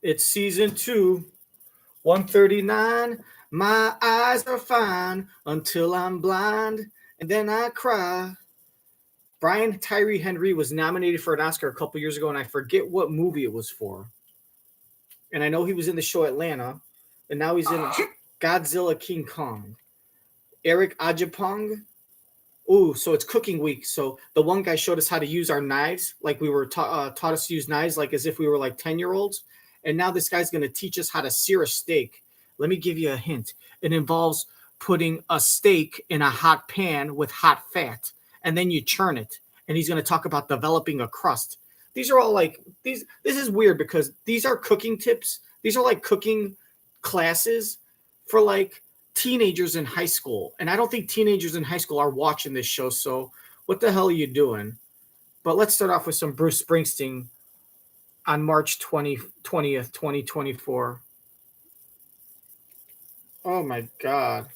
It's season 2, 139. My eyes are fine until I'm blind, and then I cry. Brian Tyree Henry was nominated for an Oscar a couple years ago, and I forget what movie it was for. And I know he was in the show Atlanta, and now he's in Godzilla King Kong. Eric Adjepong. Ooh, so it's cooking week. So the one guy showed us how to use our knives, like we were taught us to use knives, like as if we were like 10-year-olds. And now this guy's going to teach us how to sear a steak. Let me give you a hint. It involves putting a steak in a hot pan with hot fat, and then you churn it. And he's going to talk about developing a crust. These are all like these. This is weird because these are cooking tips. These are like cooking classes for like teenagers in high school. And I don't think teenagers in high school are watching this show. So what the hell are you doing? But let's start off with some Bruce Springsteen on March 20th, 2024. Oh my God.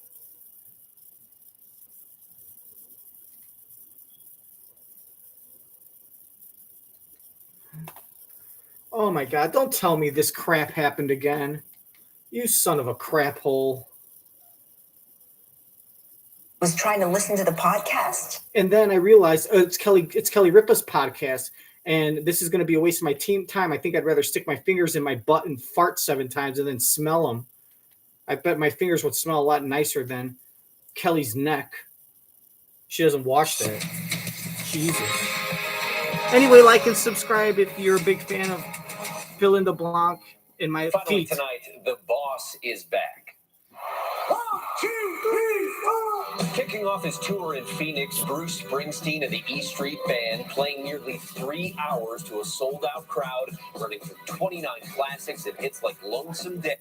Oh my God. Don't tell me this crap happened again. You son of a crap hole. Was trying to listen to the podcast. And then I realized it's Kelly Ripa's podcast. And this is going to be a waste of my team time. I think I'd rather stick my fingers in my butt and fart 7 times and then smell them. I bet my fingers would smell a lot nicer than Kelly's neck. She doesn't wash that. Jesus. Anyway, like and subscribe if you're a big fan of fill in the blanc in my Finally feet. Tonight, the boss is back. 1, 2, 3, 4. Kicking off his tour in Phoenix, Bruce Springsteen and the E Street Band playing nearly 3 hours to a sold-out crowd, running through 29 classics and hits like Lonesome Day.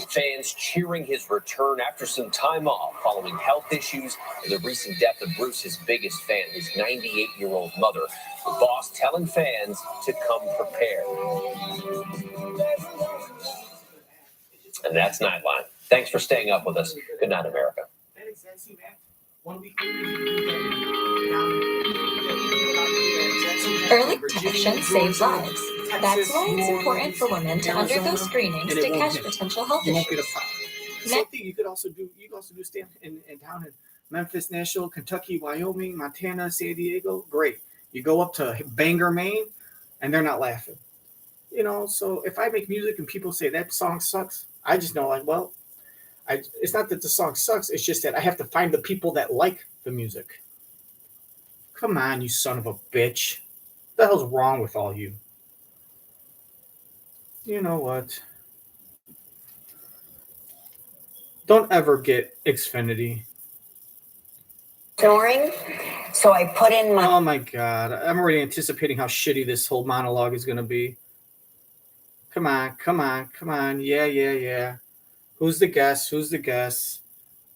Fans cheering his return after some time off following health issues and the recent death of Bruce's biggest fan, his 98-year-old mother. The boss telling fans to come prepared. And that's Nightline. Thanks for staying up with us. Good night, America. Early detection saves lives. That's why it's important for women to undergo screenings to catch potential health issues. Same thing you could also do stand in down in Memphis, Nashville, Kentucky, Wyoming, Montana, San Diego. Great. You go up to Bangor, Maine, and they're not laughing. You know, so if I make music and people say that song sucks, I just know, like, well, it's not that the song sucks. It's just that I have to find the people that like the music. Come on, you son of a bitch. What the hell's wrong with all you? You know what? Don't ever get Xfinity. Snoring. So I put in my... Oh my God. I'm already anticipating how shitty this whole monologue is going to be. Come on. Yeah. Who's the guest?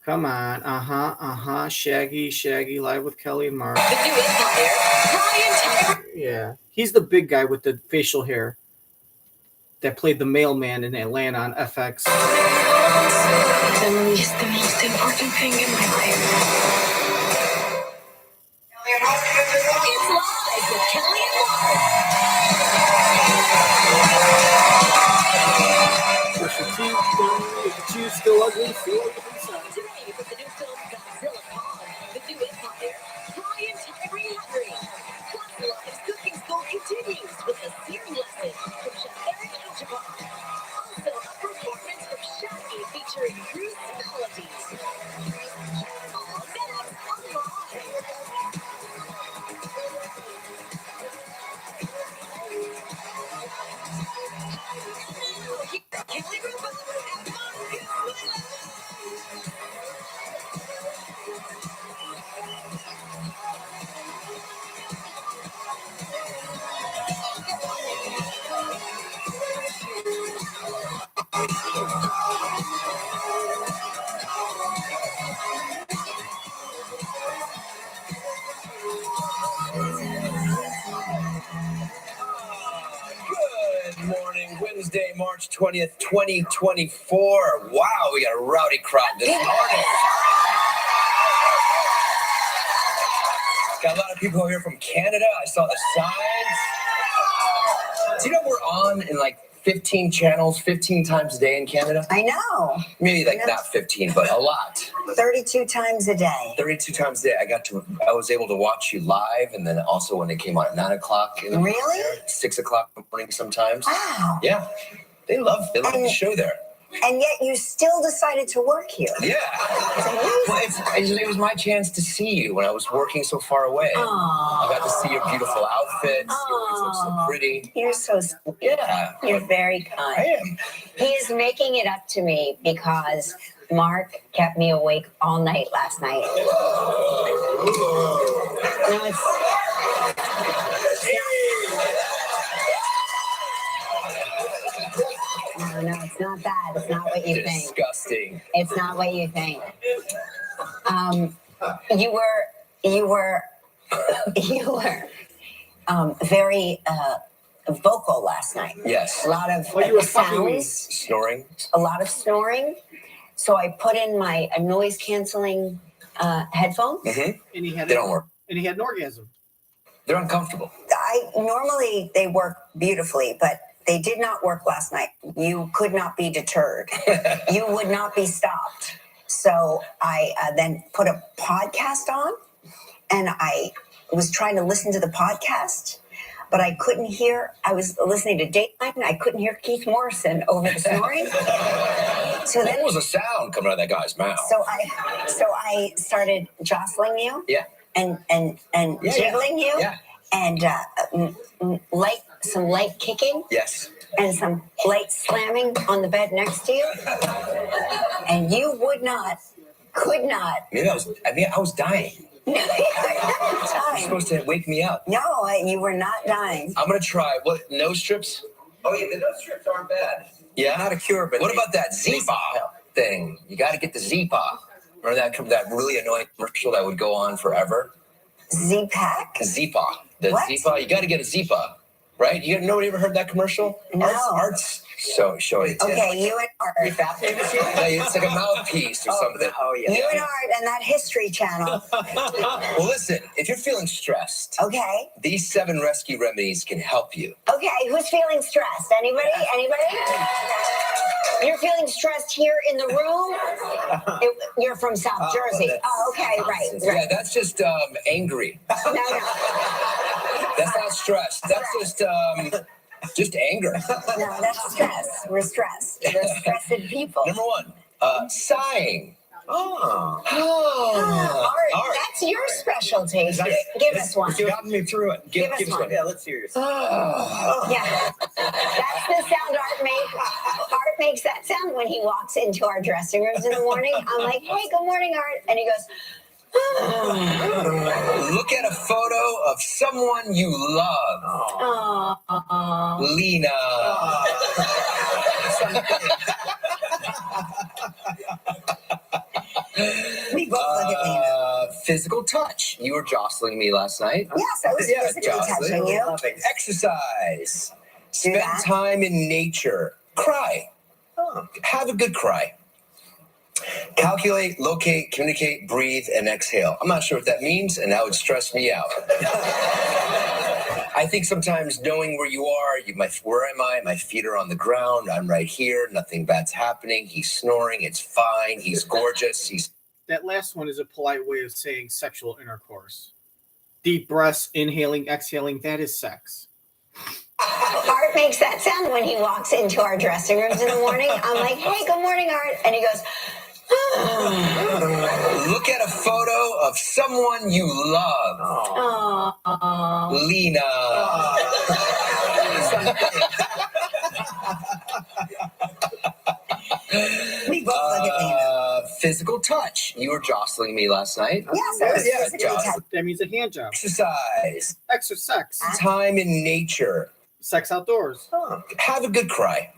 Come on. Shaggy, live with Kelly and Mark. Yeah. He's the big guy with the facial hair that played the mailman in Atlanta on FX. Emily is the most important thing in my life. It's live with Kelly and Mark. If the two's still ugly, feel it inside. Today with the new film Godzilla Kong, the new Empire, Brian Tyree Henry. Plus, Live's cooking school continues with a sear lesson from Chef Eric Adjepong. Also, a performance from Shaggy featuring Bruce Melodie. All next on Live. Kelly Ripa and Mark. Good morning, Wednesday, March 20th, 2024. Wow, we got a rowdy crowd this morning. Got a lot of people here from Canada. I saw the signs. Do you know we're on in like 15 channels 15 times a day in Canada? I know. Maybe like not 15, but a lot. 32 times a day. 32 times a day. I was able to watch you live, and then also when it came on at 9 o'clock. Really? 6 o'clock in the morning sometimes. Wow. Yeah. They love the show there. And yet you still decided to work here. Yeah. Well, it was my chance to see you when I was working so far away. Aww. I got to see your beautiful outfits. You always look so pretty. You're so sweet. Yeah. You're very kind. I am. He is making it up to me because Mark kept me awake all night last night. No, it's... No, it's not that. It's not what you think. Disgusting. It's not what you think. You were very vocal last night. Yes. A lot of you were fucking sounds, Snoring. a lot of snoring. So I put in my noise canceling headphones. Mm-hmm. And he had They don't work. And he had an orgasm. They're uncomfortable. Normally they work beautifully, but they did not work last night. You could not be deterred. You would not be stopped. So I then put a podcast on, and I was trying to listen to the podcast, but I couldn't hear. I was listening to Dateline, and I couldn't hear Keith Morrison over the snoring. So There was a sound coming out of that guy's mouth. So I started jostling you. Yeah. And Yeah, jiggling you. Yeah. And some light kicking. Yes. And some light slamming on the bed next to you. And you could not. Maybe I was dying. No, you were not You're dying. supposed to wake me up. No, you were not dying. I'm going to try. What, nose strips? Oh, yeah, the nose strips aren't bad. Yeah? Not a cure, but... What about that Z-Paw thing? You got to get the Z-Paw. Remember that really annoying commercial that would go on forever? Z-Pack? Z-Paw. The What? Z-Paw. You got to get a Z-Paw. Right? Nobody ever heard that commercial? No. Art's show it. Okay, you and Art. Yeah, it's like a mouthpiece or something. Oh, yeah. You and Art and that History Channel. Well, listen, if you're feeling stressed, Okay. these 7 rescue remedies can help you. Okay, who's feeling stressed? Anybody? You're feeling stressed here in the room? You're from South Jersey. Oh, okay, right. Yeah, that's just angry. No. That's not stress. That's just anger. No, that's stress. We're stressed. We're stressed people. Number 1, sighing. Art, that's your specialty. Give us one. You've gotten me through it. Give us one. Yeah, let's hear it. Yeah. That's the sound Art makes. Art makes that sound when he walks into our dressing rooms in the morning. I'm like, hey, good morning, Art. And he goes, Look at a photo of someone you love. Lena. we both look at Lena. Physical touch. You were jostling me last night. Yes, I was physically touching you. Exercise. Do Spend that. time in nature. Cry. Have a good cry. Calculate, locate, communicate, breathe, and exhale. I'm not sure what that means, and that would stress me out. I think sometimes knowing where you are, where am I? My feet are on the ground. I'm right here. Nothing bad's happening. He's snoring. It's fine. He's gorgeous. That last one is a polite way of saying sexual intercourse. Deep breaths, inhaling, exhaling, that is sex. Art makes that sound when he walks into our dressing rooms in the morning. I'm like, hey, good morning, Art. And he goes, Look at a photo of someone you love. Lena. we both look at Lena. Physical touch. You were jostling me last night. Yes, I was physically touching. That means a hand job. Exercise. Sex. Time in nature. Sex outdoors. Have a good cry.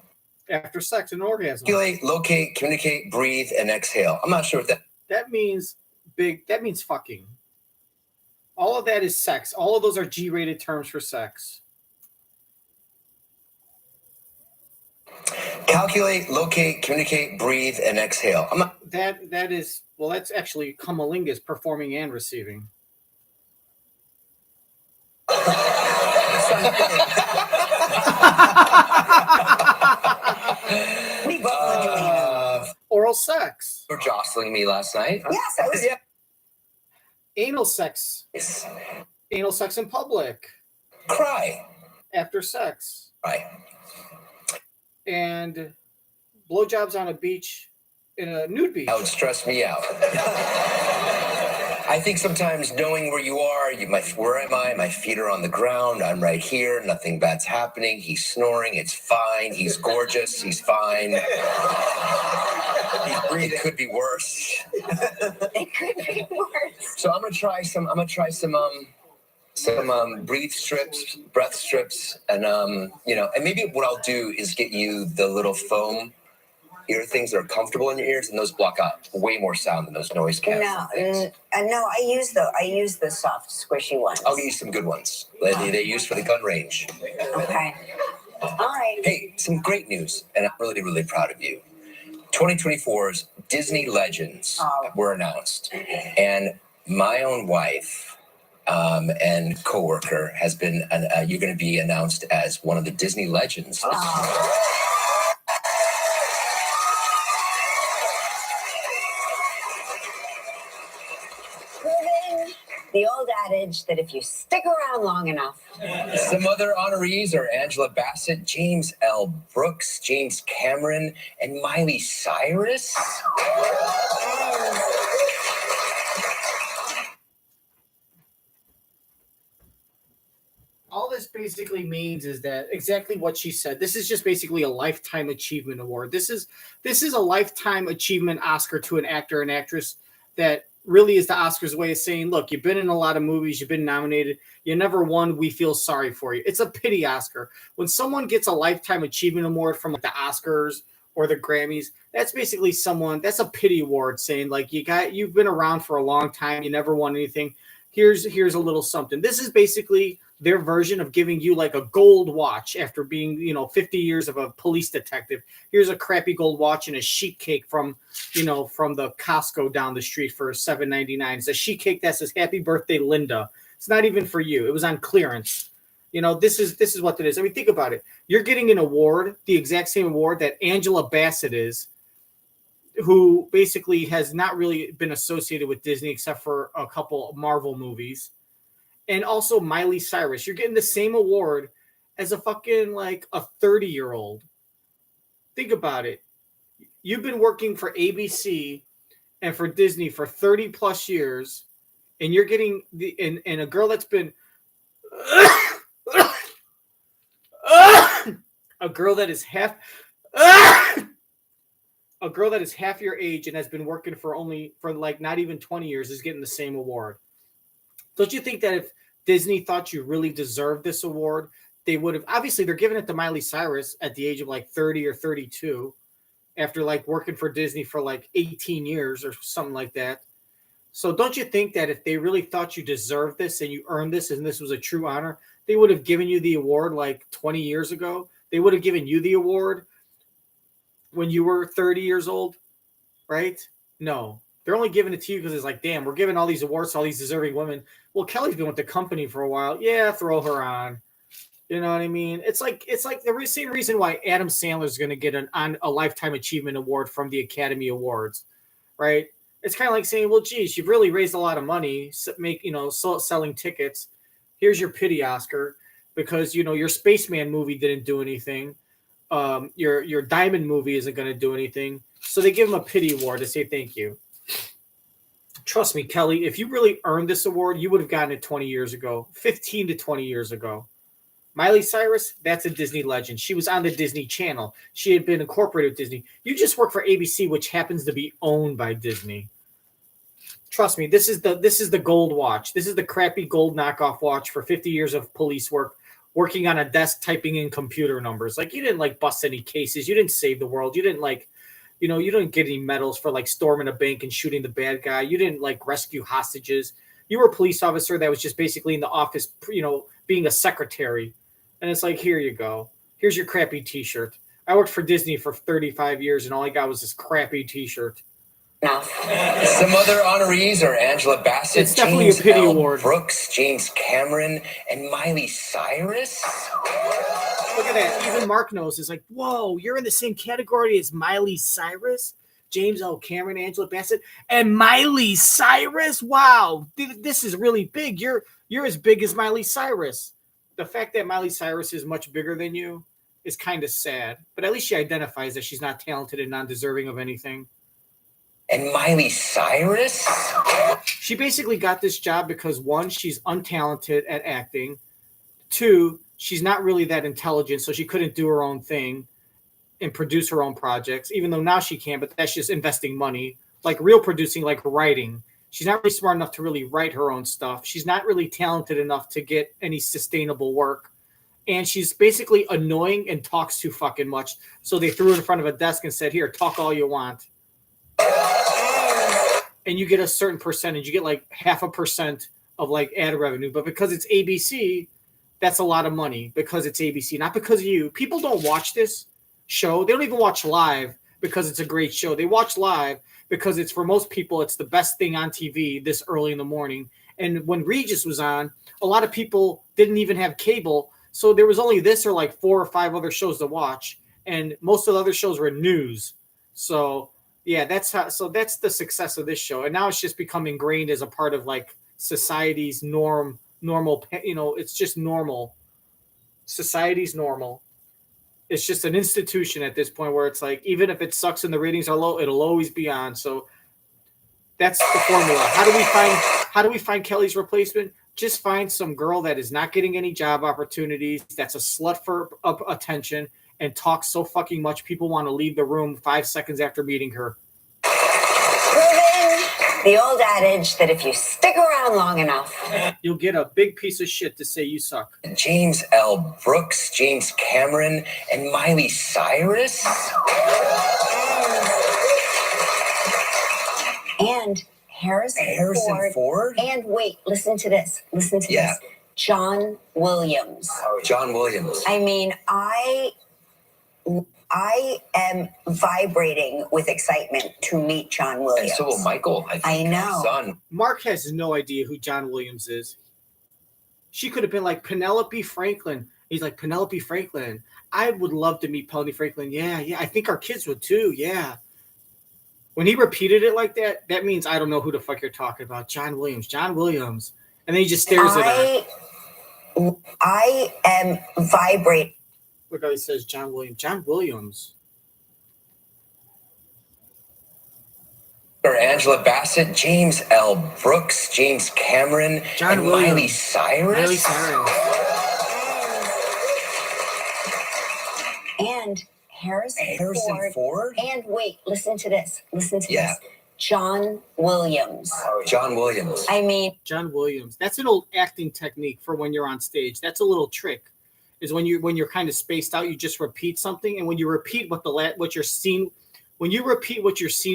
After sex, an orgasm. Calculate, locate, communicate, breathe, and exhale. I'm not sure what That means fucking. All of that is sex. All of those are G-rated terms for sex. Calculate, locate, communicate, breathe, and exhale. That's actually cummalingus, performing and receiving. We both look at Lena. Oral sex. You were jostling me last night. Yes, I was. Yeah. Anal sex. Anal sex in public. Cry. After sex. Right. And blowjobs on a beach, in a nude beach. That would stress me out. I think sometimes knowing where you are, where am I? My feet are on the ground. I'm right here. Nothing bad's happening. He's snoring. It's fine. He's gorgeous. He's fine. It could be worse. It could be worse. So I'm gonna try some breath strips, and and maybe what I'll do is get you the little foam ear things that are comfortable in your ears, and those block out way more sound than those noise canceling things. No, I use the soft, squishy ones. I'll get you some good ones. They use for the gun range. Okay. All right. Hey, some great news, and I'm really, really proud of you. 2024's Disney Legends were announced, and my own wife and coworker has been. You're going to be announced as one of the Disney Legends. Proving the old adage that if you stick around long enough. Some other honorees are Angela Bassett, James L. Brooks, James Cameron, and Miley Cyrus. All this basically means is that exactly what she said. This is just basically a lifetime achievement award. This is a lifetime achievement Oscar to an actor and actress that really is the Oscars' way of saying, look, you've been in a lot of movies, you've been nominated, you never won, we feel sorry for you. It's a pity Oscar. When someone gets a lifetime achievement award from like the Oscars or the Grammys, that's basically that's a pity award saying like you've been around for a long time, you never won anything. Here's a little something. This is basically their version of giving you like a gold watch after being, 50 years of a police detective. Here's a crappy gold watch and a sheet cake from the Costco down the street for $7.99. It's a sheet cake that says "Happy Birthday, Linda." It's not even for you. It was on clearance. This is what it is. I mean, think about it. You're getting an award, the exact same award that Angela Bassett is, who basically has not really been associated with Disney except for a couple of Marvel movies. And also Miley Cyrus. You're getting the same award as a fucking like a 30-year-old. Think about it. You've been working for ABC and for Disney for 30 plus years, and you're getting and a girl that's been a girl that is half your age and has been working for like not even 20 years is getting the same award. Don't you think that if Disney thought you really deserved this award, they would have? Obviously, they're giving it to Miley Cyrus at the age of like 30 or 32 after like working for Disney for like 18 years or something like that. So don't you think that if they really thought you deserved this and you earned this and this was a true honor, they would have given you the award like 20 years ago? They would have given you the award when you were 30 years old, right? No. They're only giving it to you because it's like, damn, we're giving all these awards to all these deserving women. Well, Kelly's been with the company for a while. Yeah, throw her on. You know what I mean? It's like the same reason why Adam Sandler is going to get a Lifetime Achievement Award from the Academy Awards, right? It's kind of like saying, well, geez, you've really raised a lot of money, selling tickets. Here's your pity Oscar because, your Spaceman movie didn't do anything. Your Diamond movie isn't going to do anything. So they give him a pity award to say thank you. Trust me, Kelly, if you really earned this award, you would have gotten it 20 years ago, 15 to 20 years ago. Miley Cyrus, that's a Disney legend. She was on the Disney Channel. She had been incorporated with Disney. You just work for ABC, which happens to be owned by Disney. Trust me, this is the gold watch. This is the crappy gold knockoff watch for 50 years of police work, working on a desk typing in computer numbers. Like, you didn't like bust any cases. You didn't save the world. You didn't like, you didn't get any medals for like storming a bank and shooting the bad guy. You didn't like rescue hostages. You were a police officer that was just basically in the office, being a secretary. And it's like, here you go. Here's your crappy t-shirt. I worked for Disney for 35 years and all I got was this crappy t-shirt. enough. Some other honorees are Angela Bassett, It's definitely James a pity L. award. Brooks, James Cameron, and Miley Cyrus. Look at that. Even Mark knows. It's like, whoa, you're in the same category as Miley Cyrus, James L. Cameron, Angela Bassett, and Miley Cyrus. Wow, this is really big. You're as big as Miley Cyrus. The fact that Miley Cyrus is much bigger than you is kind of sad. But at least she identifies that she's not talented and non-deserving of anything. And Miley Cyrus? She basically got this job because, one, she's untalented at acting. Two, she's not really that intelligent, so she couldn't do her own thing and produce her own projects, even though now she can, but that's just investing money. Like real producing, like writing. She's not really smart enough to really write her own stuff. She's not really talented enough to get any sustainable work. And she's basically annoying and talks too fucking much. So they threw her in front of a desk and said, here, talk all you want. And you get a certain percentage. You get like 0.5% of like ad revenue. But because it's ABC, that's a lot of money because it's ABC, not because of you. People don't watch this show. They don't even watch live because it's a great show. They watch live because it's, for most people, it's the best thing on TV this early in the morning. And when Regis was on, a lot of people didn't even have cable. So there was only this or like 4 or 5 other shows to watch. And most of the other shows were news. So yeah, that's the success of this show. And now it's just become ingrained as a part of like society's normal, it's just normal. Society's normal. It's just an institution at this point where it's like, even if it sucks and the ratings are low, it'll always be on. So that's the formula. How do we find Kelly's replacement? Just find some girl that is not getting any job opportunities, that's a slut for attention, and talks so fucking much people want to leave the room 5 seconds after meeting her. Proving the old adage that if you stick around long enough, you'll get a big piece of shit to say you suck. James L. Brooks, James Cameron, and Miley Cyrus? And Harrison Ford. And wait, listen to this. This. John Williams. John Williams. I mean, I am vibrating with excitement to meet John Williams. And so will Michael. I know. Son. Mark has no idea who John Williams is. She could have been like Penelope Franklin. He's like, Penelope Franklin. I would love to meet Penelope Franklin. Yeah. I think our kids would too. Yeah. When he repeated it like that, that means I don't know who the fuck you're talking about. John Williams. And then he just stares at her. I am vibrating. Look how he says John Williams. Or Angela Bassett, James L. Brooks, James Cameron, and Miley Cyrus. And Harrison Ford. And wait, listen to this. This. John Williams. John Williams. I mean, John Williams. That's an old acting technique for when you're on stage. That's a little trick. Is when you're kind of spaced out, you just repeat something, and when you repeat what your scene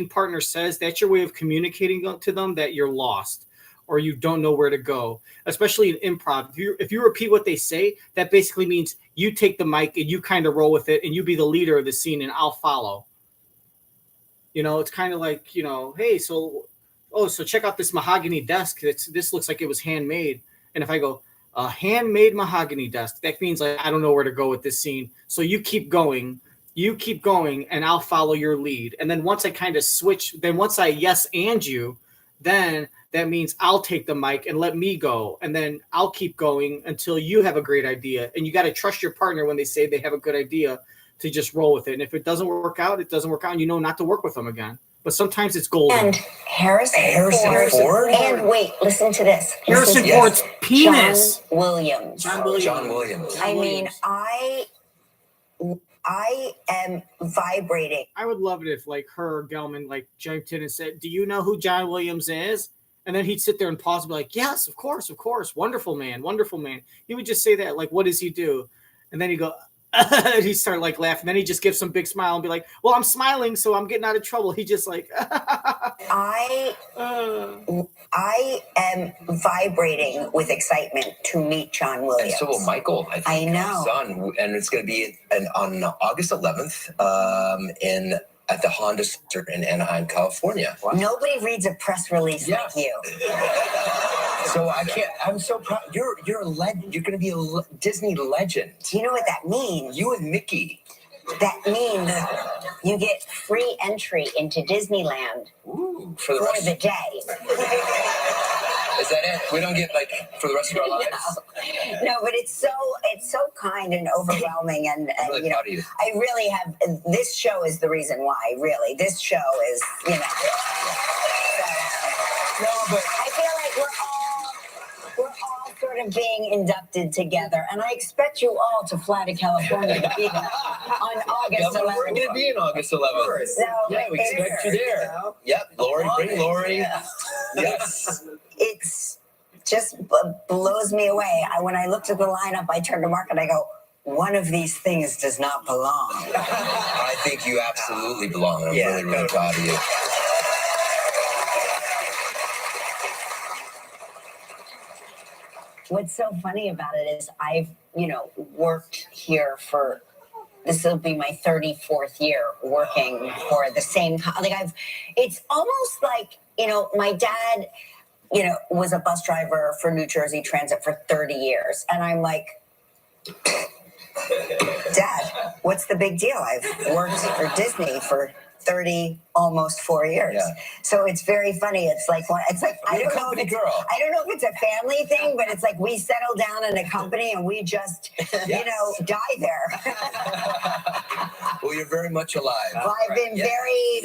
partner says, that's your way of communicating to them that you're lost or you don't know where to go. Especially in improv, if you repeat what they say, that basically means you take the mic and you kind of roll with it, and you be the leader of the scene, and I'll follow. It's kind of like, hey, so check out this mahogany desk. This looks like it was handmade, and if I go, a handmade mahogany desk, that means like I don't know where to go with this scene. So you keep going, and I'll follow your lead. And then once I kind of switch, then once I yes and you, then that means I'll take the mic and let me go. And then I'll keep going until you have a great idea. And you got to trust your partner when they say they have a good idea to just roll with it. And if it doesn't work out, it doesn't work out, and you know not to work with them again. But sometimes it's golden. And Harrison Ford. And wait, listen to this. Harrison Ford's penis. John Williams. John Williams. I mean, I am vibrating. I would love it if like her Gelman like jumped in and said, "Do you know who John Williams is?" And then he'd sit there and pause and be like, "Yes, of course. Wonderful man. He would just say that, like, what does he do? And then he'd go, he'd start like laughing. Then he'd just give some big smile and be like, well, I'm smiling, so I'm getting out of trouble. He just like, I am vibrating with excitement to meet John Williams. And so will Michael. I know. Son, and it's going to be on August 11th in at the Honda Center in Anaheim, California. Nobody reads a press release like you. So I can't. I'm so proud. You're a legend. You're going to be a Disney legend. Do you know what that means? You and Mickey. That means you get free entry into Disneyland For the day. Is that it? We don't get like for the rest of our lives. No, but it's so kind and overwhelming, and really you know, proud of you. I really have. This show is the reason why. Really, this show is, you know. No, but I feel like we're all sort of being inducted together, and I expect you all to fly to California to be there on August 11th. We're going to be in August 11th. So, Yeah, we expect you there. Yep, Lori, bring Lori. Yes. It's just blows me away. When I looked at the lineup, I turned to Mark and I go, one of these things does not belong. I think you absolutely belong. I'm really, really proud of you. What's so funny about it is I've, worked here for, this will be my 34th year working for the same, it's almost like, my dad, was a bus driver for New Jersey Transit for 30 years. And I'm like, Dad, what's the big deal? I've worked for Disney for 30, almost 4 years. Yeah. So it's very funny. It's like I don't know if it's a family thing, but it's like we settle down in a company and we just, die there. Well, you're very much alive. Well, I've been very.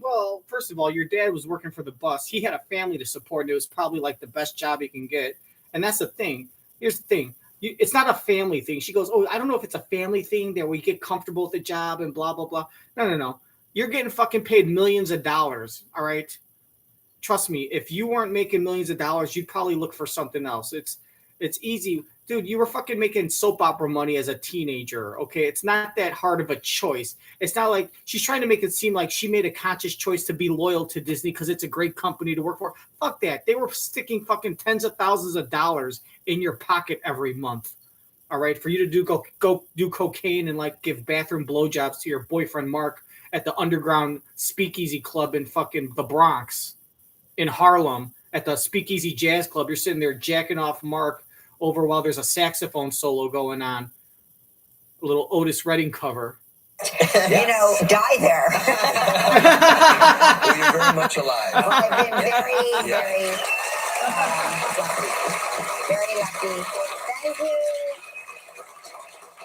Well, first of all, your dad was working for the bus. He had a family to support, and it was probably like the best job he can get. And that's the thing. Here's the thing. It's not a family thing. She goes, I don't know if it's a family thing that we get comfortable with the job and blah, blah, blah. No. You're getting fucking paid millions of dollars, all right? Trust me, if you weren't making millions of dollars, you'd probably look for something else. It's easy. Dude, you were fucking making soap opera money as a teenager, okay? It's not that hard of a choice. It's not like she's trying to make it seem like she made a conscious choice to be loyal to Disney because it's a great company to work for. Fuck that. They were sticking fucking tens of thousands of dollars in your pocket every month, all right? For you to go do cocaine and like give bathroom blowjobs to your boyfriend Mark at the underground speakeasy club in fucking the Bronx, in Harlem, at the Speakeasy Jazz Club. You're sitting there jacking off Mark over while there's a saxophone solo going on, a little Otis Redding cover. Yes. Die there. Well, you're very much alive. Well, I've been very lucky.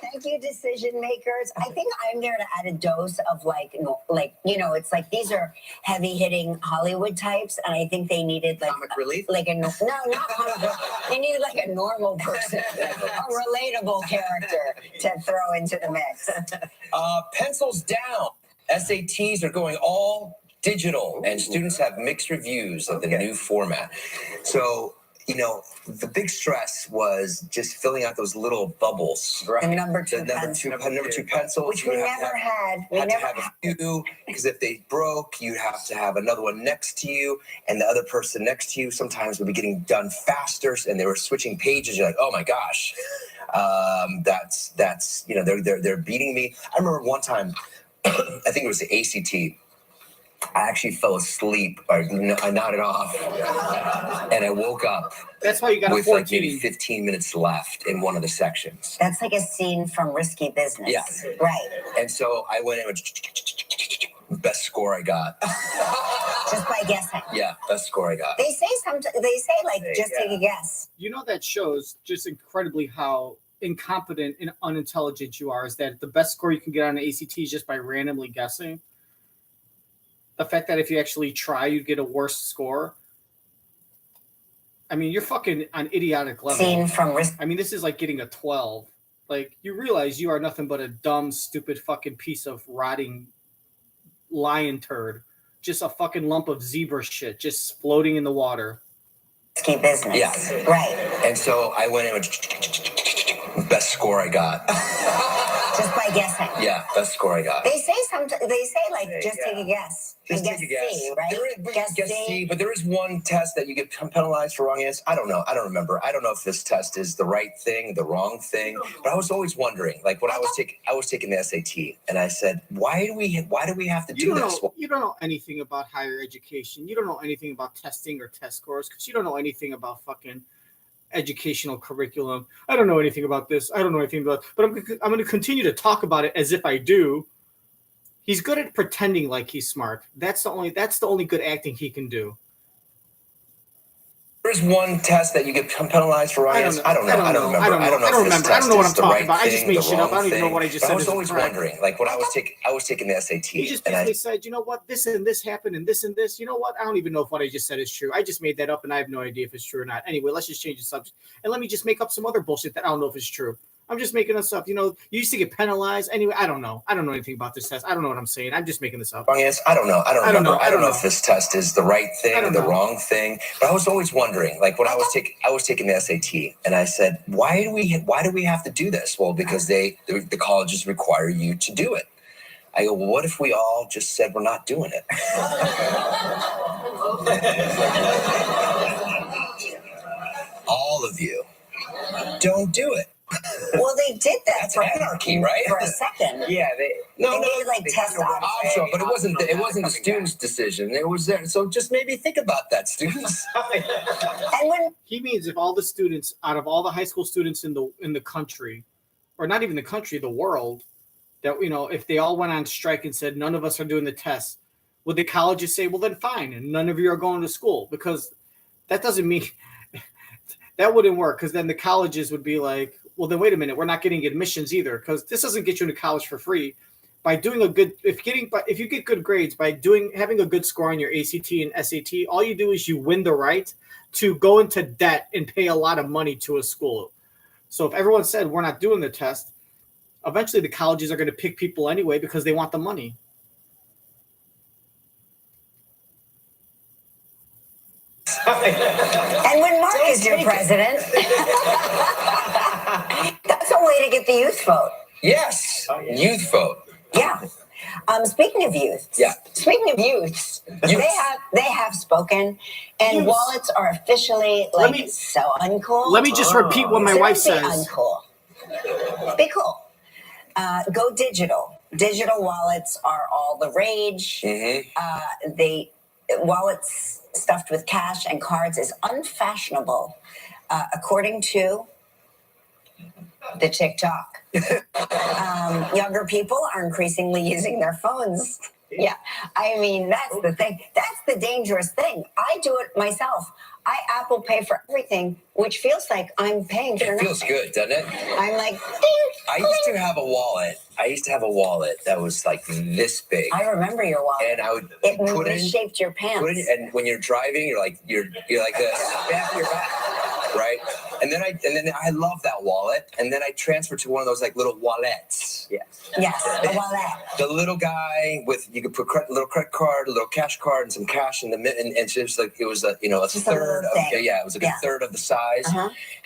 Thank you, decision makers. I think I'm there to add a dose of it's like these are heavy hitting Hollywood types, and I think they needed comic relief. No, not comic relief. They needed like a normal person, a relatable character to throw into the mix. Pencils down. SATs are going all digital, and students have mixed reviews of the new format. So, the big stress was just filling out those little bubbles. Right. The number two pencils. Which we never had. We never had to have a few, because if they broke, you'd have to have another one next to you, and the other person next to you sometimes would be getting done faster, and they were switching pages. You're like, oh my gosh, that's they're beating me. I remember one time, I think it was the ACT. I actually fell asleep. I nodded off, and I woke up. That's why you got with like maybe 15 minutes left in one of the sections. That's like a scene from Risky Business. Yeah, right. And so I went in with best score I got. Just by guessing. Yeah, best score I got. They say just take a guess. That shows just incredibly how incompetent and unintelligent you are. Is that the best score you can get on an ACT is just by randomly guessing? The fact that if you actually try, you'd get a worse score. I mean, you're fucking on idiotic level. This is like getting a 12. Like, you realize you are nothing but a dumb, stupid fucking piece of rotting lion turd. Just a fucking lump of zebra shit just floating in the water. Risky Business. Yeah. Right. And so I went in with best score I got. just by guessing. Yeah, best score I got. They say like just take a guess. Just and take guess a guess. C, right? Guess C, but there is one test that you get penalized for wrong answer. I don't know. I don't remember. I don't know if this test is the right thing, the wrong thing. But I was always wondering, like when I was taking the SAT, and I said, why do we have to do this? You don't know anything about higher education. You don't know anything about testing or test scores because you don't know anything about fucking educational curriculum. I don't know anything about this. I don't know anything about. But I'm going to continue to talk about it as if I do. He's good at pretending like he's smart. That's the only good acting he can do. There's one test that you get penalized for wrong answer. I don't know. I don't remember. I don't know what I'm talking about. I just made shit up. I don't even know what I just said. I was always wondering, like when I was taking the SAT. He just basically said, you know what, this and this happened and this and this. You know what? I don't even know if what I just said is true. I just made that up and I have no idea if it's true or not. Anyway, let's just change the subject. And let me just make up some other bullshit that I don't know if it's true. I'm just making this up. You know, you used to get penalized. Anyway, I don't know. I don't know anything about this test. I don't know what I'm saying. I'm just making this up. Wrong answer? I don't know. I don't remember. I don't know if this test is the right thing or the wrong thing. But I was always wondering, like when I was taking the SAT, and I said, why do we have to do this? Well, because the colleges require you to do it. I go, well, what if we all just said we're not doing it? All of you don't do it. Well, they did that. That's anarchy, right? For a second. Yeah, they like test optional, but it wasn't the students' decision. It was there. So just maybe think about that, students. And when he means if all the students out of all the high school students in the country, or not even the country, the world, that if they all went on strike and said none of us are doing the test, would the colleges say, well then fine, and none of you are going to school? Because that doesn't mean that wouldn't work, because then the colleges would be like, well, then wait a minute, we're not getting admissions either, because this doesn't get you into college for free. By doing if you get good grades by having a good score on your ACT and SAT, all you do is you win the right to go into debt and pay a lot of money to a school. So if everyone said we're not doing the test, eventually the colleges are going to pick people anyway because they want the money. And when Mark is your president, that's a way to get the youth vote. Yes, youth vote. Yeah. Speaking of youth, they have spoken, and wallets are officially so uncool. Let me just repeat what my wife says. Uncool. Be cool. Go digital. Digital wallets are all the rage. Mm-hmm. Wallets stuffed with cash and cards is unfashionable, according to the TikTok. Younger people are increasingly using their phones. Yeah, I mean, that's the thing. That's the dangerous thing. I do it myself. I Apple Pay for everything, which feels like I'm paying for nothing. It feels good, doesn't it? I'm like, ding, I used to have a wallet that was like this big. I remember your wallet. And I would reshaped your pants. And when you're driving, you're like this, back your back, right? And then I love that wallet. And then I transferred to one of those like little wallets. Yes, the wallet. The little guy you could put a little credit card, a little cash card, and some cash in the middle, and it's just like it was a third of it was like a third of the size,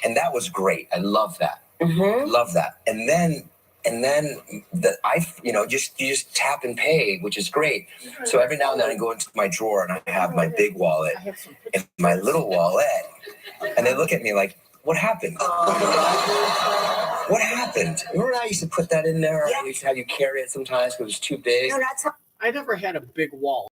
and that was great. I love that. Love that. And then you just tap and pay, which is great. So every now and then I go into my drawer and I have my big wallet and my little wallet, and they look at me like, what happened? What happened? Remember I used to put that in there? I used to have you carry it sometimes because it was too big. No, that's how I never had a big wallet.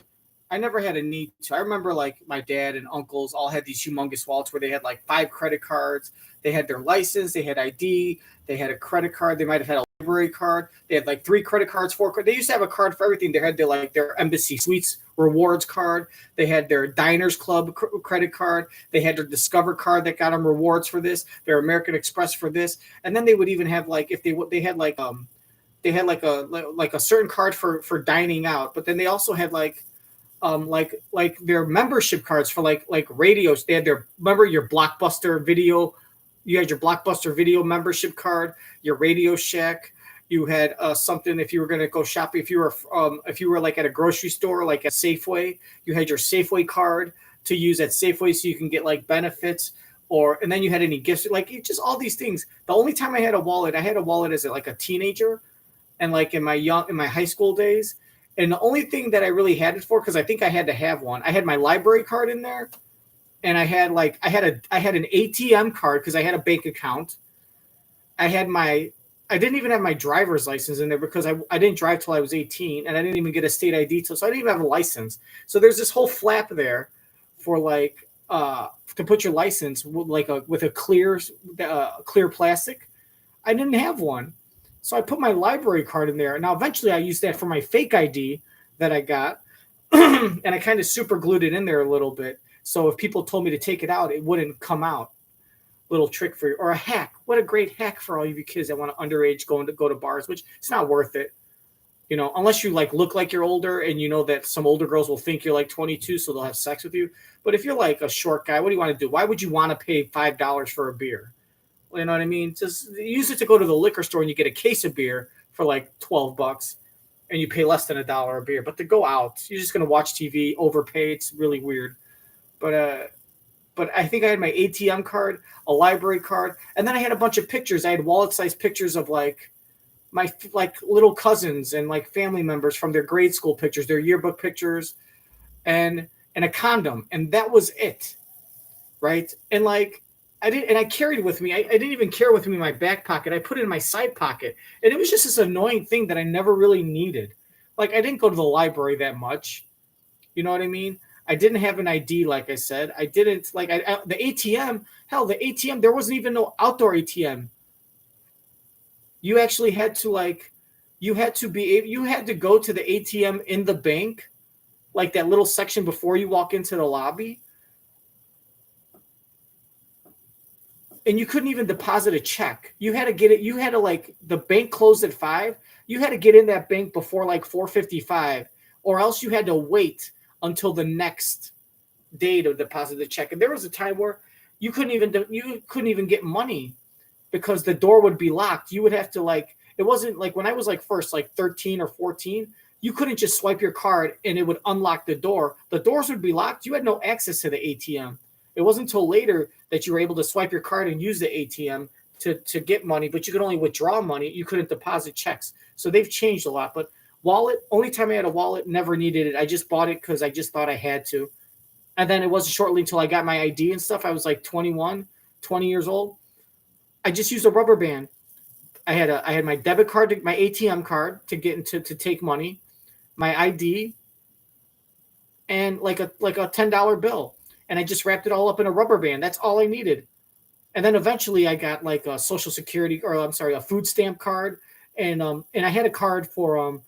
I never had a need to. I remember like my dad and uncles all had these humongous wallets where they had like 5 credit cards. They had their license, they had ID, they had a credit card, they might have had a library card. They had like 3 credit cards, 4 cards. They used to have a card for everything. They had their Embassy Suites rewards card. They had their Diners Club credit card. They had their Discover card that got them rewards for this. Their American Express for this. And then they would even have like if they had like a certain card for dining out. But then they also had like their membership cards for like radios. They had your Blockbuster video. You had your Blockbuster video membership card, your Radio Shack. You had something if you were going to go shopping. If you were like at a grocery store, like a Safeway, you had your Safeway card to use at Safeway so you can get like benefits. And then you had any gifts, like just all these things. The only time I had a wallet as like a teenager and like in my high school days. And the only thing that I really had it for, because I think I had to have one, I had my library card in there, and I had an ATM card because I had a bank account. I didn't even have my driver's license in there because I didn't drive till I was 18, and I didn't even get a state ID so I didn't even have a license. So there's this whole flap there for like to put your license with a clear plastic. I didn't have one. So I put my library card in there. Now, eventually I used that for my fake ID that I got, and I kind of super glued it in there a little bit. So if people told me to take it out, it wouldn't come out. Little trick for you, or a hack. What a great hack for all of you kids that want to underage go to bars, which it's not worth it. Unless you like look like you're older and you know that some older girls will think you're like 22, so they'll have sex with you. But if you're like a short guy, what do you want to do? Why would you want to pay $5 for a beer? You know what I mean? Just use it to go to the liquor store and you get a case of beer for like $12 and you pay less than $1 a beer. But to go out, you're just going to watch TV, overpay. It's really weird. But I think I had my ATM card, a library card, and then I had a bunch of pictures. I had wallet-sized pictures of like my little cousins and like family members from their grade school pictures, their yearbook pictures, and a condom, and that was it, right? And like I carried with me. I didn't even carry with me in my back pocket. I put it in my side pocket, and it was just this annoying thing that I never really needed. Like I didn't go to the library that much, you know what I mean? I didn't have an ID, like I said. I didn't like the ATM. Hell, the ATM. There wasn't even no outdoor ATM. You actually had to you had to go to the ATM in the bank, like that little section before you walk into the lobby. And you couldn't even deposit a check. You had to get it. You had to the bank closed at 5. You had to get in that bank before like 4:55, or else you had to wait until the next day to deposit the check. And there was a time where you couldn't even get money because the door would be locked. You would have to it wasn't like when I was first 13 or 14, you couldn't just swipe your card and it would unlock the door. The doors would be locked. You had no access to the ATM. It wasn't until later that you were able to swipe your card and use the ATM to get money, but you could only withdraw money. You couldn't deposit checks. So they've changed a lot. But wallet, only time I had a wallet, never needed it. I just bought it because I just thought I had to. And then it wasn't shortly until I got my ID and stuff. I was 20 years old. I just used a rubber band. I had my debit card, my ATM card to get into to take money, my ID, and like a $10 bill. And I just wrapped it all up in a rubber band. That's all I needed. And then eventually I got a Social Security, or I'm sorry, a food stamp card. And I had a card for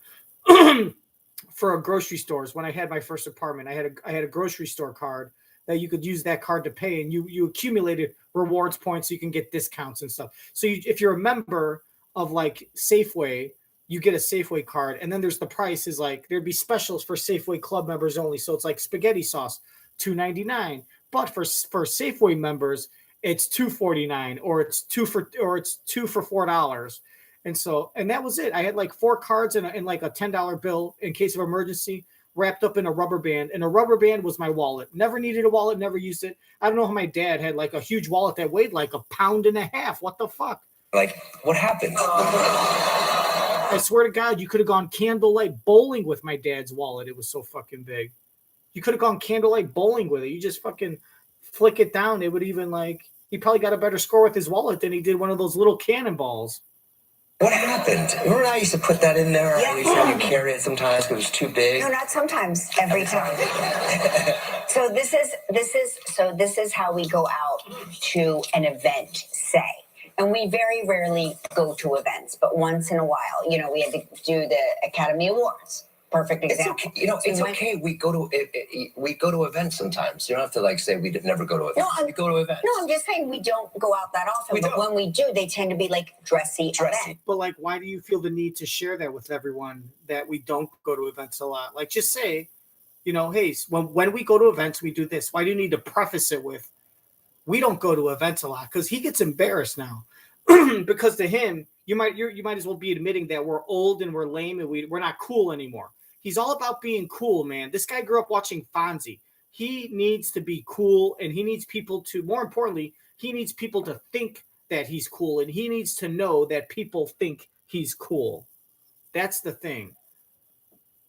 for grocery stores. When I had my first apartment, I had a grocery store card that you could use that card to pay, and you accumulated rewards points so you can get discounts and stuff. So if you're a member of Safeway, you get a Safeway card, and then there's the price is there'd be specials for Safeway Club members only. So it's like spaghetti sauce, $2.99, but for Safeway members, it's $2.49, or it's two for $4. And that was it. I had 4 cards and a $10 bill in case of emergency, wrapped up in a rubber band. And a rubber band was my wallet. Never needed a wallet, never used it. I don't know how my dad had a huge wallet that weighed 1.5 pounds. What the fuck? What happened? I swear to God, you could have gone candlelight bowling with my dad's wallet. It was so fucking big. You could have gone candlelight bowling with it. You just fucking flick it down. It would even he probably got a better score with his wallet than he did one of those little cannonballs. What happened? Remember I used to put that in there? Yeah. I used to have you carry it sometimes because it was too big. No, not sometimes. Every time. So this is how we go out to an event, say. And we very rarely go to events, but once in a while, we had to do the Academy Awards. Perfect example. It's okay. It's okay. We go to events sometimes. You don't have to say we never go to events. We go to events. No, I'm just saying we don't go out that often. But when we do, they tend to be dressy. Events. But why do you feel the need to share that with everyone that we don't go to events a lot? Just say, hey, when we go to events, we do this. Why do you need to preface it with, we don't go to events a lot? Because he gets embarrassed now. Because to him, you might as well be admitting that we're old and we're lame and we're not cool anymore. He's all about being cool, man. This guy grew up watching Fonzie. He needs to be cool, and he needs people to, more importantly, he needs people to think that he's cool, and he needs to know that people think he's cool. That's the thing.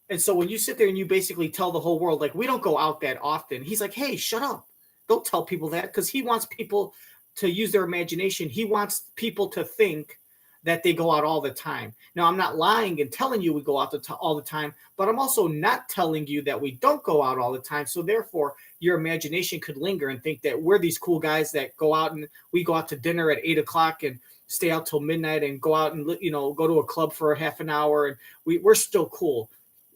And so when you sit there and you basically tell the whole world, like, we don't go out that often, he's like, hey, shut up. Don't tell people that, because he wants people to use their imagination. He wants people to think that they go out all the time. Now, I'm not lying and telling you we go out all the time, but I'm also not telling you that we don't go out all the time. So therefore, your imagination could linger and think that we're these cool guys that go out and we go out to dinner at 8 o'clock and stay out till midnight and go out and, go to a club for a half an hour. And we're still cool.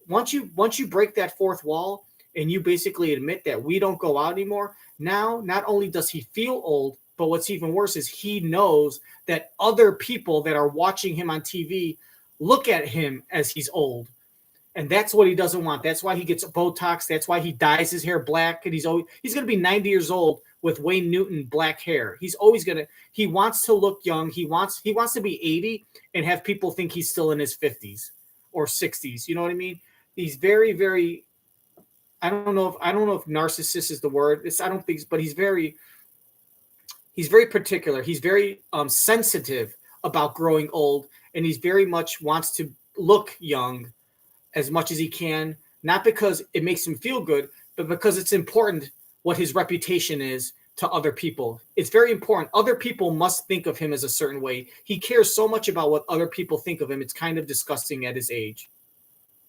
Once you break that fourth wall and you basically admit that we don't go out anymore, now not only does he feel old, but what's even worse is he knows that other people that are watching him on TV look at him as he's old. And that's what he doesn't want. That's why he gets Botox. That's why he dyes his hair black. And he's going to be 90 years old with Wayne Newton black hair. He wants to look young. He wants to be 80 and have people think he's still in his 50s or 60s. You know what I mean? He's very, very, I don't know if narcissist is the word. But he's very particular. He's very sensitive about growing old, and he's very much wants to look young as much as he can, not because it makes him feel good, but because it's important what his reputation is to other people. It's very important. Other people must think of him as a certain way. He cares so much about what other people think of him. It's kind of disgusting at his age.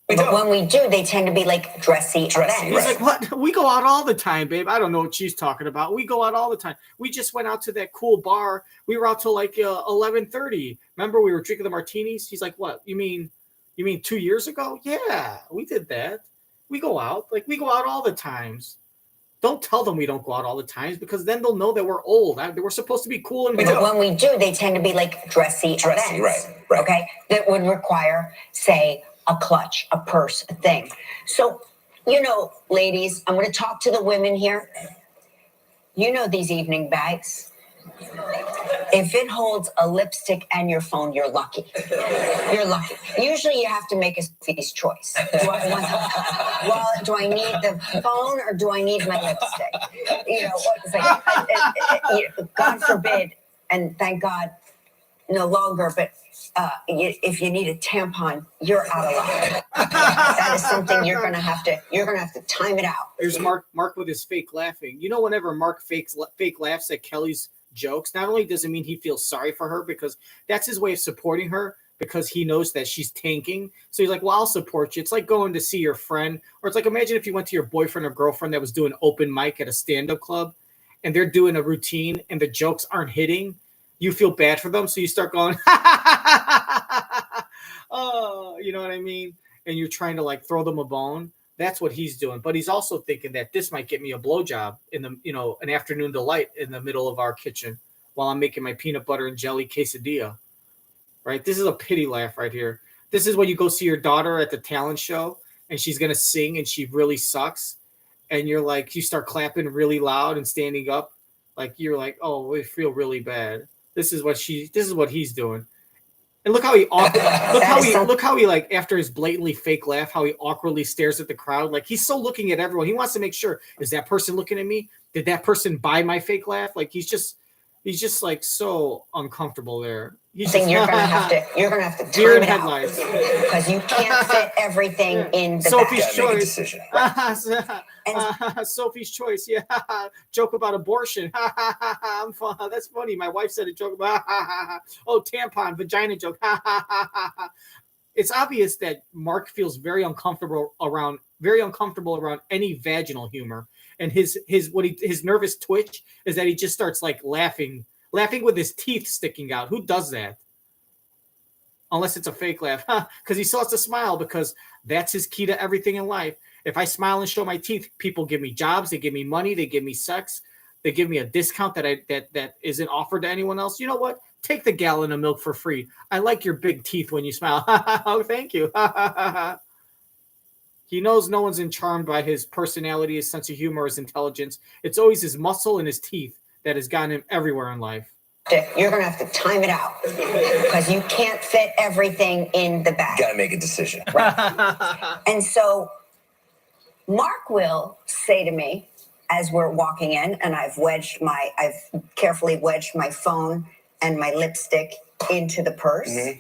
But when we do, they tend to be like dressy events. He's like, what? We go out all the time, babe. I don't know what she's talking about. We go out all the time. We just went out to that cool bar. We were out till like 11:30. Remember, we were drinking the martinis. He's like, what? You mean 2 years ago? Yeah, we did that. We go out. Like, we go out all the times. Don't tell them we don't go out all the times, because then they'll know that we're old. We're supposed to be cool. And but when we do, they tend to be like dressy events. Right. Okay, that would require, say, a clutch, a purse, a thing. So, ladies, I'm going to talk to the women here. These evening bags. If it holds a lipstick and your phone, you're lucky. You're lucky. Usually you have to make a Sophie's choice. Do I need the phone or do I need my lipstick? It's like, God forbid, and thank God, no longer, but if you need a tampon, you're out of luck. That is something you're gonna have to time it out. There's Mark with his fake laughing. Whenever Mark fake laughs at Kelly's jokes, not only does it mean he feels sorry for her, because that's his way of supporting her, because he knows that she's tanking. So he's like, well, I'll support you. It's like going to see your friend, or it's like, imagine if you went to your boyfriend or girlfriend that was doing open mic at a stand-up club and they're doing a routine and the jokes aren't hitting. You feel bad for them, so you start going, oh, you know what I mean? And you're trying to like throw them a bone. That's what he's doing. But he's also thinking that this might get me a blowjob in the, an afternoon delight in the middle of our kitchen while I'm making my peanut butter and jelly quesadilla. Right? This is a pity laugh right here. This is when you go see your daughter at the talent show and she's going to sing and she really sucks. And you're like, you start clapping really loud and standing up. Like, you're like, oh, I feel really bad. This is what he's doing. And look how he like, after his blatantly fake laugh, how he awkwardly stares at the crowd. Like, he's so looking at everyone. He wants to make sure, is that person looking at me? Did that person buy my fake laugh? Like, he's just like so uncomfortable there. He's just, you're gonna have to deer in time it headlights, because you can't fit everything in the Sophie's bag. choice. Sophie's choice. Yeah. Joke about abortion. I'm fun. That's funny. My wife said a joke about oh, tampon, vagina joke. It's obvious that Mark feels very uncomfortable around any vaginal humor. And his nervous twitch is that he just starts like laughing with his teeth sticking out. Who does that? Unless it's a fake laugh, because he still has to smile, because that's his key to everything in life. If I smile and show my teeth, people give me jobs, they give me money, they give me sex, they give me a discount that isn't offered to anyone else. You know what? Take the gallon of milk for free. I like your big teeth when you smile. Oh, thank you. He knows no one's charmed by his personality, his sense of humor, his intelligence. It's always his muscle and his teeth that has gotten him everywhere in life. You're going to have to time it out because you can't fit everything in the bag. Got to make a decision. Right. And so Mark will say to me as we're walking in, and I've carefully wedged my phone and my lipstick into the purse. Mm-hmm.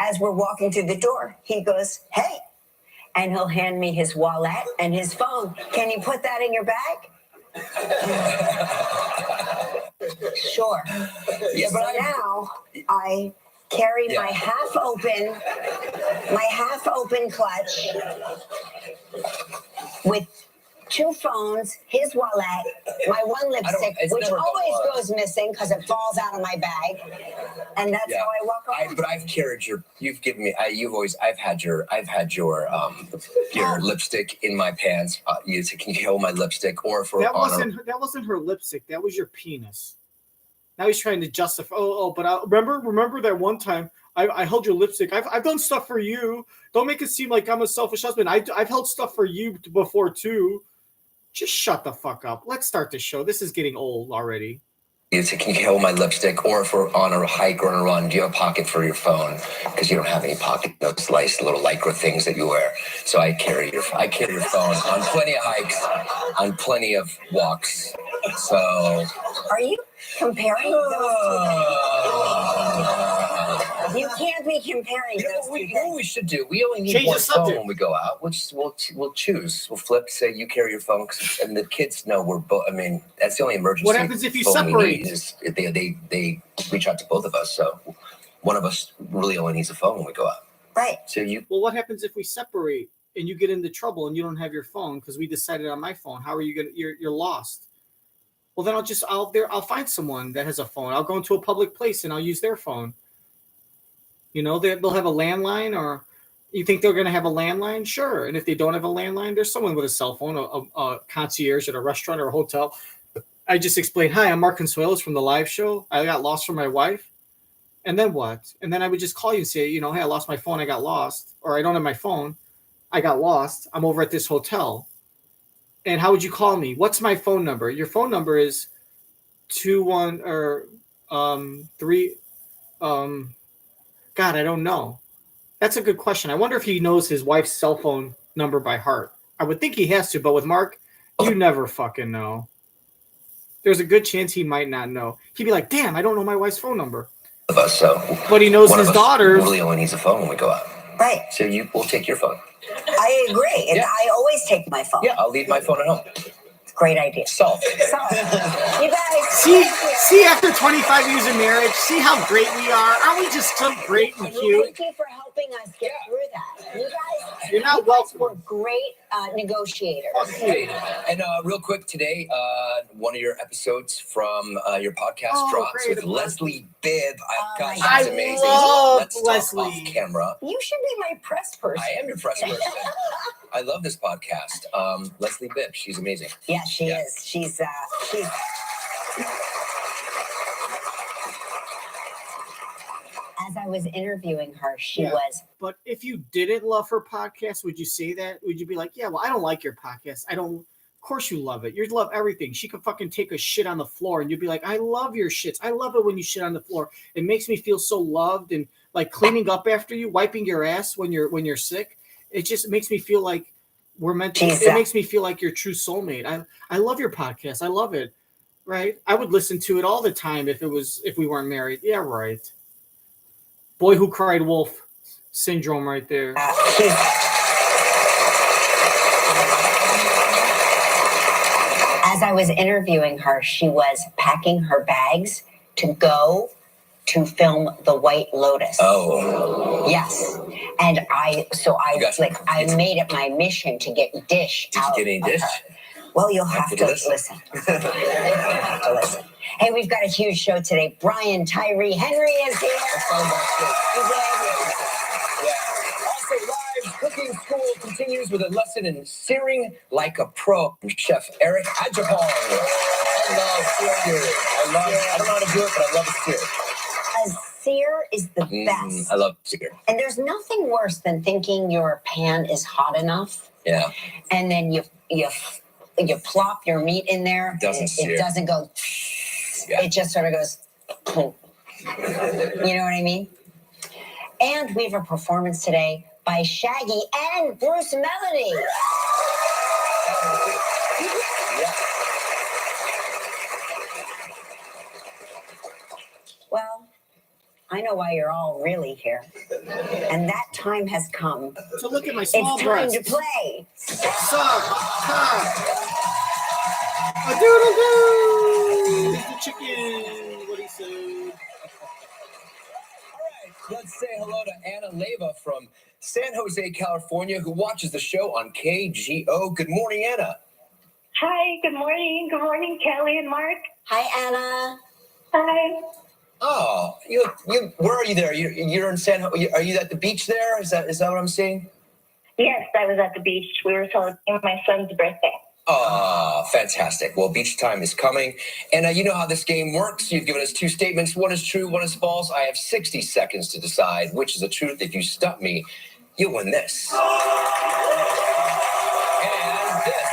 as we're walking through the door, he goes, "Hey," and he'll hand me his wallet and his phone. "Can you put that in your bag?" Sure. Yeah, So now I carry my half open clutch with 2 phones, his wallet, my one lipstick, which always goes missing because it falls out of my bag, and that's how I walk around. But I've carried your. You've given me. I've had your lipstick in my pants. You can hold my lipstick, or if we're that wasn't her lipstick. That was your penis. Now he's trying to justify. But I remember that one time I held your lipstick. I've done stuff for you. Don't make it seem like I'm a selfish husband. I've held stuff for you before too. Just shut the fuck up. Let's start the show. This is getting old already. You can hold my lipstick, or if we're on a hike or on a run, do you have a pocket for your phone? Because you don't have any pocket, those nice little lycra things that you wear. So I carry your phone on plenty of hikes, on plenty of walks. So Are you comparing those two? You can't be comparing those two. You know what we should do? We only need Change one the subject. phone when we go out. We'll choose. We'll flip. Say you carry your phone, and the kids know we're both. I mean, that's the only emergency. What happens if you phone we separate? need is if they reach out to both of us. So one of us really only needs a phone when we go out. Right. So you. Well, what happens if we separate and you get into trouble and you don't have your phone because we decided on my phone? How are you gonna? You're lost. Well, then I'll find someone that has a phone. I'll go into a public place and I'll use their phone. You know, they'll have a landline, or you think they're going to have a landline? Sure. And if they don't have a landline, there's someone with a cell phone, a concierge at a restaurant or a hotel. I just explained, "Hi, I'm Mark Consuelos from the live show. I got lost from my wife." And then what? And then I would just call you and say, "Hey, I lost my phone. I got lost." Or, "I don't have my phone. I got lost. I'm over at this hotel." And how would you call me? What's my phone number? Your phone number is 21 or 3 God, I don't know. That's a good question. I wonder if he knows his wife's cell phone number by heart. I would think he has to, but with Mark, you never fucking know. There's a good chance he might not know. He'd be like, "Damn, I don't know my wife's phone number." But he knows his daughter's. Really only needs a phone when we go out. Right. So we'll take your phone. I agree. And I always take my phone. Yeah, I'll leave my phone at home. Great idea. Solved. So, you guys. See, after 25 years of marriage, see how great we are? Aren't we just so great and cute? Thank you for helping us get through that. You guys, You're not you guys welcome. were great negotiators. And real quick today, one of your episodes from your podcast drops great. with Leslie Bibb. Gosh, I she's amazing. love Let's Leslie. talk off camera. You should be my press person. I am your press person. I love this podcast. Leslie Bibb, she's amazing. Yeah, she is. She's as I was interviewing her, she was. But if you didn't love her podcast, would you say that? Would you be like, "Yeah, well, I don't like your podcast. I don't." Of course you love it. You love everything. She could fucking take a shit on the floor and you'd be like, "I love your shits. I love it when you shit on the floor. It makes me feel so loved." And like cleaning up after you, wiping your ass when you're sick. It just makes me feel like we're meant to. It makes me feel like your true soulmate. I love your podcast. I love it. Right? I would listen to it all the time if we weren't married. Yeah, right. Boy who cried wolf syndrome right there. As I was interviewing her, she was packing her bags to go to film The White Lotus. Oh. Yes. And I made it my mission to get dish out. Did you get any dish? Well, you'll have to listen. You'll have to listen. Hey, we've got a huge show today. Brian Tyree Henry is here. Also live, cooking school continues with a lesson in searing like a pro. Chef Eric Adjepong. I love searing. I don't know how to do it, but I love a sear. A sear is the best. I love sear. And there's nothing worse than thinking your pan is hot enough. Yeah. And then you plop your meat in there. It doesn't go. Yeah. It just sort of goes. You know what I mean? And we have a performance today by Shaggy and Bruce Melodie. Well, I know why you're all really here. And that time has come. So look at my small It's time breasts. to play. Suck, cock. A doodle doo. It's the chicken. What he said. All right, let's say hello to Anna Leva from San Jose, California, who watches the show on KGO. Good morning, Anna. Hi, good morning. Good morning, Kelly and Mark. Hi, Anna. Hi. Oh, where are you there? You're in San Jose. Are you at the beach there? Is that what I'm seeing? Yes, I was at the beach. We were celebrating my son's birthday. Oh, fantastic. Well, beach time is coming. And you know how this game works. You've given us two statements. One is true, one is false. I have 60 seconds to decide which is the truth. If you stump me, you'll win this. And this.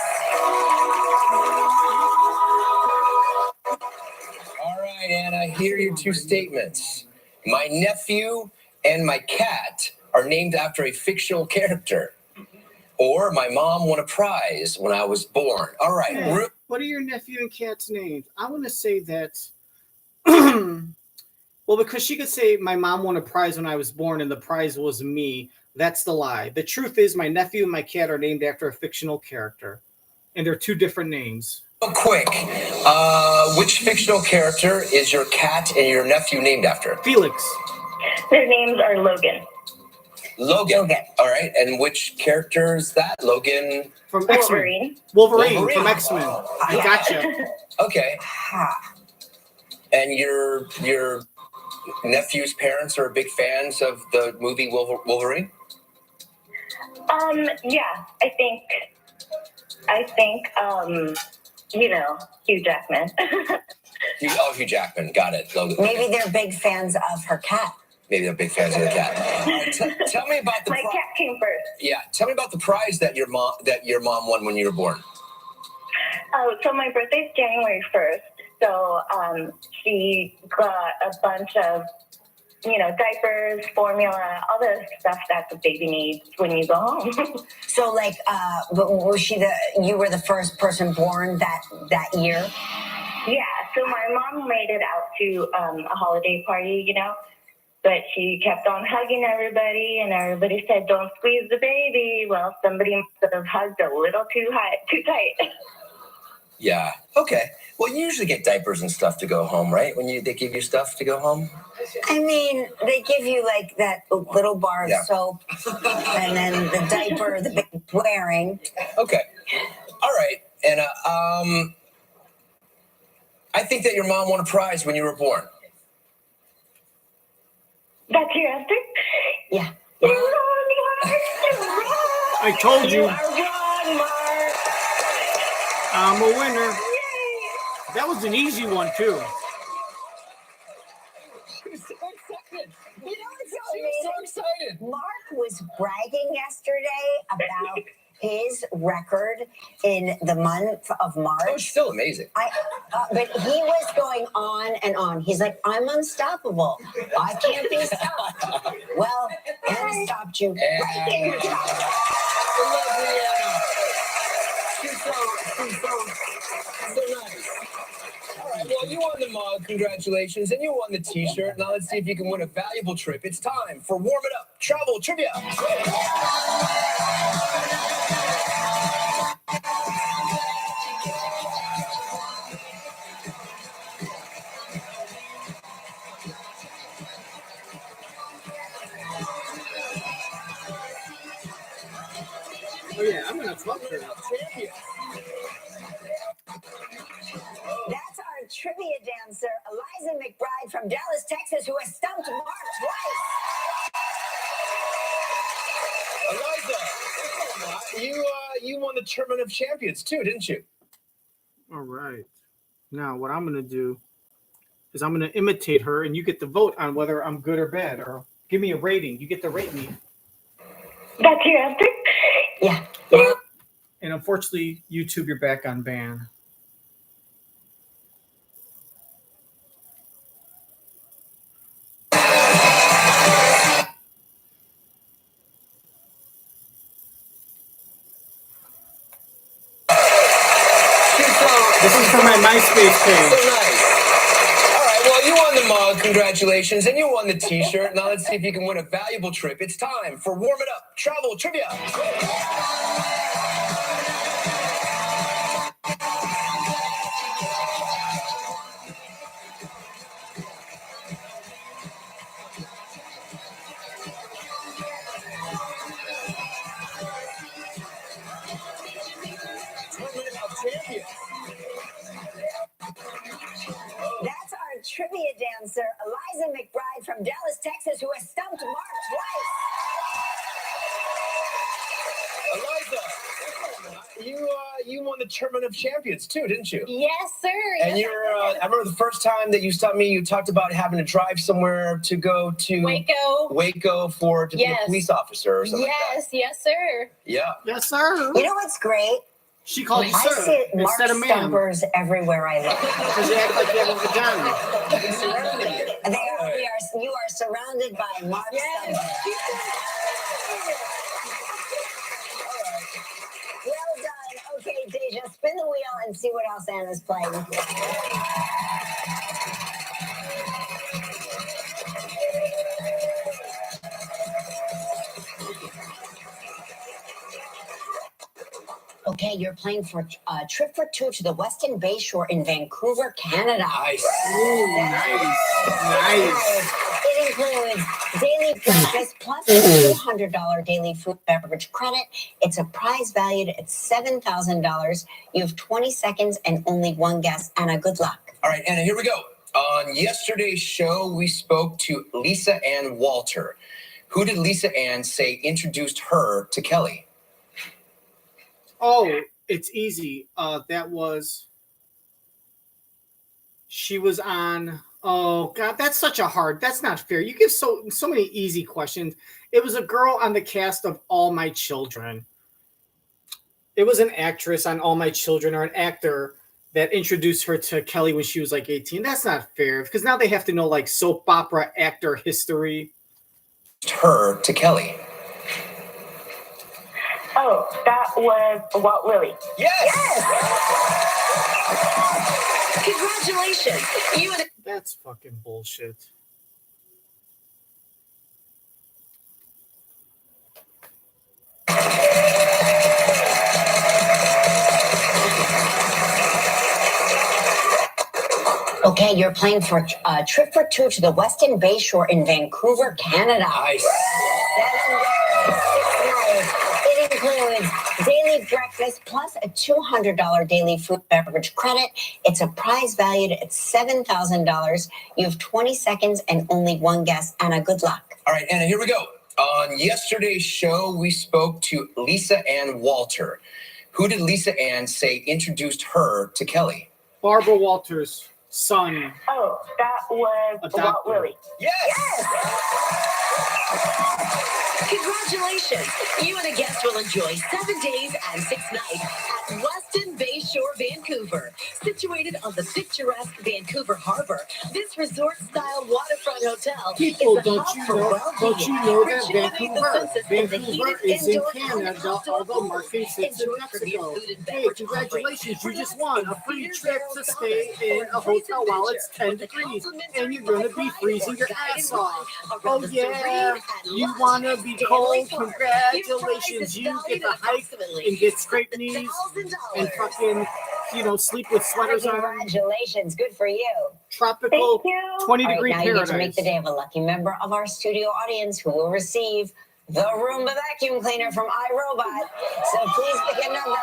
All right, Anna, here are your two statements. My nephew and my cat are named after a fictional character. Or my mom won a prize when I was born. All right. Hey, what are your nephew and cat's names? I want to say that. Well, because she could say my mom won a prize when I was born and the prize was me. That's the lie. The truth is my nephew and my cat are named after a fictional character. And they're two different names. Real quick, which fictional character is your cat and your nephew named after? Felix. Their names are Logan. Logan. All right. And which character is that? Logan? From Wolverine. X-Men. Wolverine from X-Men. I Yeah. gotcha. Okay. And your nephew's parents are big fans of the movie Wolverine? Yeah, I think, Hugh Jackman. Hugh Jackman. Got it. Logan. Maybe they're big fans of her cat. Maybe they're big fans of the cat. Tell me about the My cat came first. Yeah, tell me about the prize that your mom won when you were born. Oh, so my birthday's January 1st. So she got a bunch of, diapers, formula, all the stuff that the baby needs when you go home. So, but was you were the first person born that year? Yeah, so my mom made it out to a holiday party, but she kept on hugging everybody, and everybody said, "Don't squeeze the baby." Well, somebody must have hugged a little too tight. Yeah. Okay. Well, you usually get diapers and stuff to go home, right? When they give you stuff to go home. I mean, they give you like that little bar of soap, and then the diaper, the big wearing. Okay. All right. And I think that your mom won a prize when you were born. That's your answer? Yeah. You're wrong, Mark. I told you. You are wrong, Mark. I'm a winner. That was an easy one, too. She was so excited. You know what's so She was so excited. Mark was bragging yesterday about his record in the month of March. Oh, it's still amazing. But he was going on and on. He's like, I'm unstoppable. I can't be stopped. Well, Anna stopped you right in your tracks. Lovely Anna. She's so nice. All right, well, you won the mug. Congratulations. And you won the T-shirt. Now let's see if you can win a valuable trip. It's time for Warm It Up Travel Trivia. Oh, yeah, I'm going to fuck her. That's our trivia dancer, Eliza McBride from Dallas, Texas, who has stumped Mark twice. Eliza, you won the Tournament of Champions too, didn't you? All right. Now, what I'm going to do is I'm going to imitate her, and you get to vote on whether I'm good or bad, or give me a rating. You get to rate me. That's your answer? Yeah. And unfortunately, YouTube, you're back on ban. This is for my MySpace page. So nice. All right, well, you won the mug. Congratulations. And you won the t-shirt. Now let's see if you can win a valuable trip. It's time for Warm It Up Travel Trivia. That's our trivia dancer, Eliza McBride from Dallas, Texas, who has stumped Mark twice. Eliza, you won the Tournament of Champions too, didn't you? Yes, sir. And Yes, you're, I remember the first time that you stumped me, you talked about having to drive somewhere to go to Waco. to be a Yes. police officer or something like Yes, yes, sir. that. Yeah. Yes, sir. You know what's great? She called you I sir see Mark instead of ma'am. Stumpers everywhere I look. Because you act like you have a vagina. You are surrounded by Mark Stumpers. Well done. Okay, Deja, spin the wheel and see what else Anna's playing. Okay, you're playing for a trip for two to the Western Bay Shore in Vancouver, Canada. Nice. Ooh, nice. It includes daily breakfast plus a $200 daily food beverage credit. It's a prize valued at $7,000. You have 20 seconds and only one guess. Anna, good luck. All right, Anna, here we go. On yesterday's show, we spoke to Lisa Ann Walter. Who did Lisa Ann say introduced her to Kelly? Oh, it's easy. She was on. Oh God, that's such a hard. That's not fair. You give so many easy questions. It was a girl on the cast of All My Children. It was an actress on All My Children, or an actor that introduced her to Kelly when she was like 18. That's not fair, because now they have to know like soap opera actor history. Her to Kelly. Oh, that was Walt Willie. Yes! Congratulations. You and That's fucking bullshit. Okay, you're playing for a trip for two to the Western Bay Shore in Vancouver, Canada. Nice. 7 days, 6 nights. It includes daily breakfast plus a $200 daily food beverage credit. It's a prize valued at $7,000. You have 20 seconds and only one guess. Anna, good luck. All right, Anna, here we go. On yesterday's show, we spoke to Lisa Ann Walter. Who did Lisa Ann say introduced her to Kelly? Barbara Walters' son. Oh, that was Adopted. Walt Willie. Yes! congratulations. You and a guest will enjoy 7 days and 6 nights at Weston Bay Shore, Vancouver. Situated on the picturesque Vancouver Harbor, this resort-style waterfront hotel People, is the don't hub you for know that well-being. Vancouver is in Canada, although Marquis sits in Mexico. Hey, congratulations, you just won a free trip to stay in a hotel while it's 10 degrees, and you're going to be freezing your ass off. Oh yeah, you want to be cold? Congratulations, you get to hike and get scraped knees and fucking, sleep with sweaters on. Congratulations, good for you. Tropical Thank you. 20-degree Now you get paradise. to make the day of a lucky member of our studio audience who will receive the Roomba vacuum cleaner from iRobot. So please pick a number.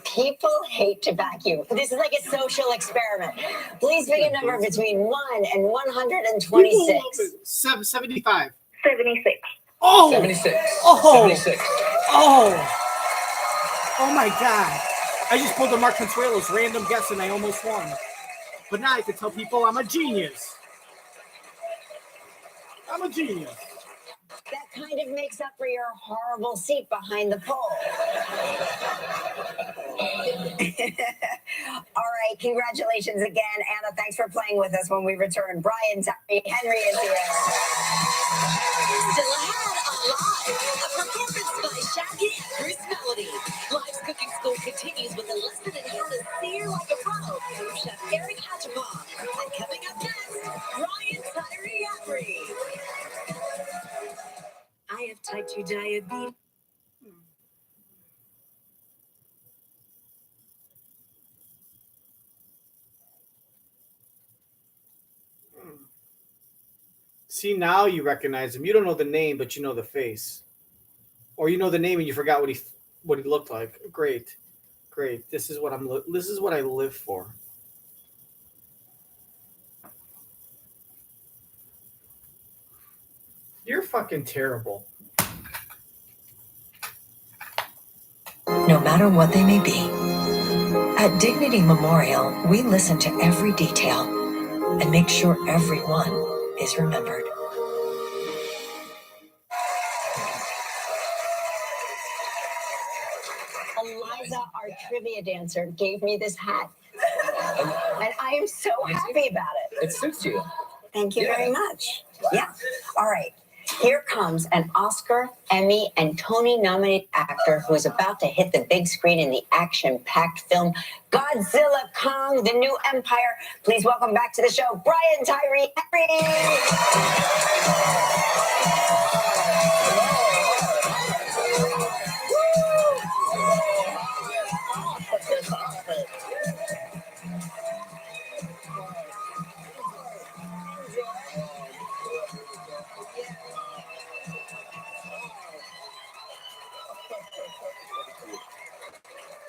People hate to vacuum. This is like a social experiment. Please pick a number between 1 and 126. 75. 76. Oh! 76. Oh! 76. Oh! Oh my God. I just pulled a Mark Consuelos random guess and I almost won. But now I can tell people I'm a genius. I'm a genius. That kind of makes up for your horrible seat behind the pole. All right, congratulations again, Anna. Thanks for playing with us when we return. Brian, Tyree, Henry is here. Still ahead on Live, a performance by Shaggy and Bruce Melodie. Live's cooking school continues with a lesson in how to sear like a pro from Chef Eric Adjepong. See, now you recognize him. You don't know the name, but you know the face, or you know the name and you forgot what he looked like. Great. This is what this is what I live for. You're fucking terrible. No matter what they may be. At Dignity Memorial, we listen to every detail and make sure everyone is remembered. Eliza, our trivia dancer, gave me this hat. And I am so happy about it. It suits you. Thank you very much. Yeah. All right. Here comes an Oscar, Emmy, and Tony nominated actor who is about to hit the big screen in the action-packed film Godzilla Kong, The New Empire. Please welcome back to the show, Brian Tyree